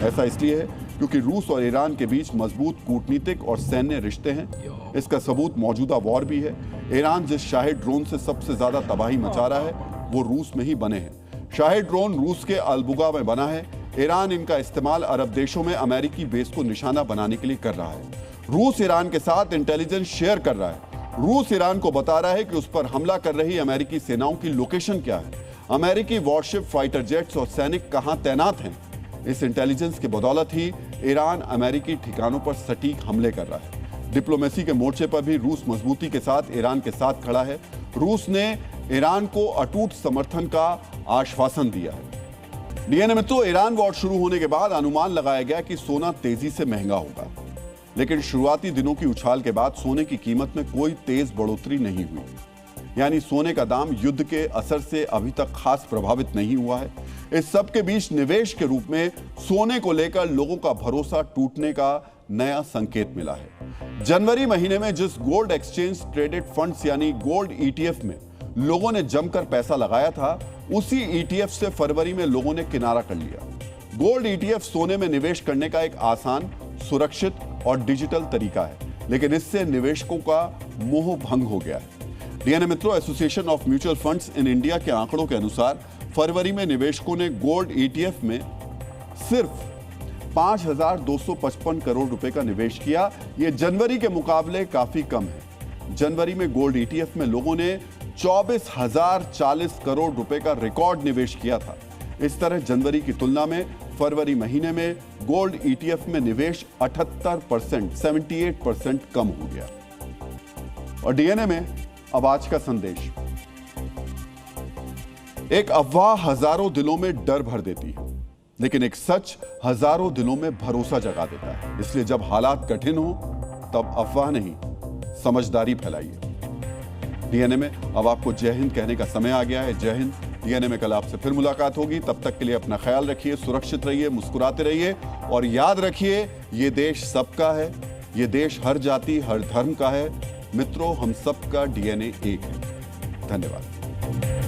ऐसा इसलिए है क्योंकि रूस और ईरान के बीच मजबूत कूटनीतिक और सैन्य रिश्ते हैं। इसका सबूत मौजूदा वॉर भी है। ईरान जिस शाहिद ड्रोन से सबसे ज्यादा तबाही मचा रहा है वो रूस में ही बने हैं। शाहिद ड्रोन रूस के अलबुगा में बना है। ईरान इनका इस्तेमाल अरब देशों में अमेरिकी बेस को निशाना बनाने के लिए कर रहा है। रूस ईरान के साथ इंटेलिजेंस शेयर कर रहा है। रूस ईरान को बता रहा है कि उस पर हमला कर रही अमेरिकी सेनाओं की लोकेशन क्या है, अमेरिकी वॉरशिप, फाइटर जेट्स और सैनिक कहां तैनात हैं। इस इंटेलिजेंस की बदौलत ही ईरान अमेरिकी ठिकानों पर सटीक हमले कर रहा है। डिप्लोमेसी के मोर्चे पर भी रूस मजबूती के साथ ईरान के साथ खड़ा है। रूस ने ईरान को अटूट समर्थन का आश्वासन दिया है। डीएनए में तो ईरान वॉर शुरू होने के बाद अनुमान लगाया गया कि सोना तेजी से महंगा होगा, लेकिन शुरुआती दिनों की उछाल के बाद सोने की कीमत में कोई तेज बढ़ोतरी नहीं हुई। यानी सोने का दाम युद्ध के असर से अभी तक खास प्रभावित नहीं हुआ है। इस सब के बीच निवेश के रूप में सोने को लेकर लोगों का भरोसा टूटने का नया संकेत मिला है। जनवरी महीने में जिस गोल्ड एक्सचेंज ट्रेडेड फंड्स यानी गोल्ड ईटीएफ में लोगों ने जमकर पैसा लगाया था, उसी ईटीएफ से फरवरी में लोगों ने किनारा कर लिया। गोल्ड ईटीएफ सोने में निवेश करने का एक आसान, सुरक्षित और डिजिटल तरीका है, लेकिन इससे निवेशकों का मोह भंग हो गया है। डीएनए मित्रों, association of mutual funds in India के आंकड़ों के अनुसार फरवरी में निवेशकों ने गोल्ड ईटीएफ में सिर्फ 5,255 करोड़ रुपए का निवेश किया। यह जनवरी के मुकाबले काफी कम है। जनवरी में गोल्ड ईटीएफ में लोगों ने 24,040 करोड़ रुपए का रिकॉर्ड निवेश किया था। इस तरह जनवरी की तुलना में फरवरी महीने में गोल्ड ईटीएफ में निवेश 78% कम हो गया। और डीएनए में अब आज का संदेश। एक अफवाह हजारों दिलों में डर भर देती है, लेकिन एक सच हजारों दिलों में भरोसा जगा देता है। इसलिए जब हालात कठिन हो तब अफवाह नहीं, समझदारी फैलाइए। डीएनए में अब आपको जय हिंद कहने का समय आ गया है। जय हिंद। डीएनए में कल आपसे फिर मुलाकात होगी। तब तक के लिए अपना ख्याल रखिए, सुरक्षित रहिए, मुस्कुराते रहिए और याद रखिए, ये देश सबका है। ये देश हर जाति, हर धर्म का है। मित्रों, हम सबका डीएनए एक है। धन्यवाद।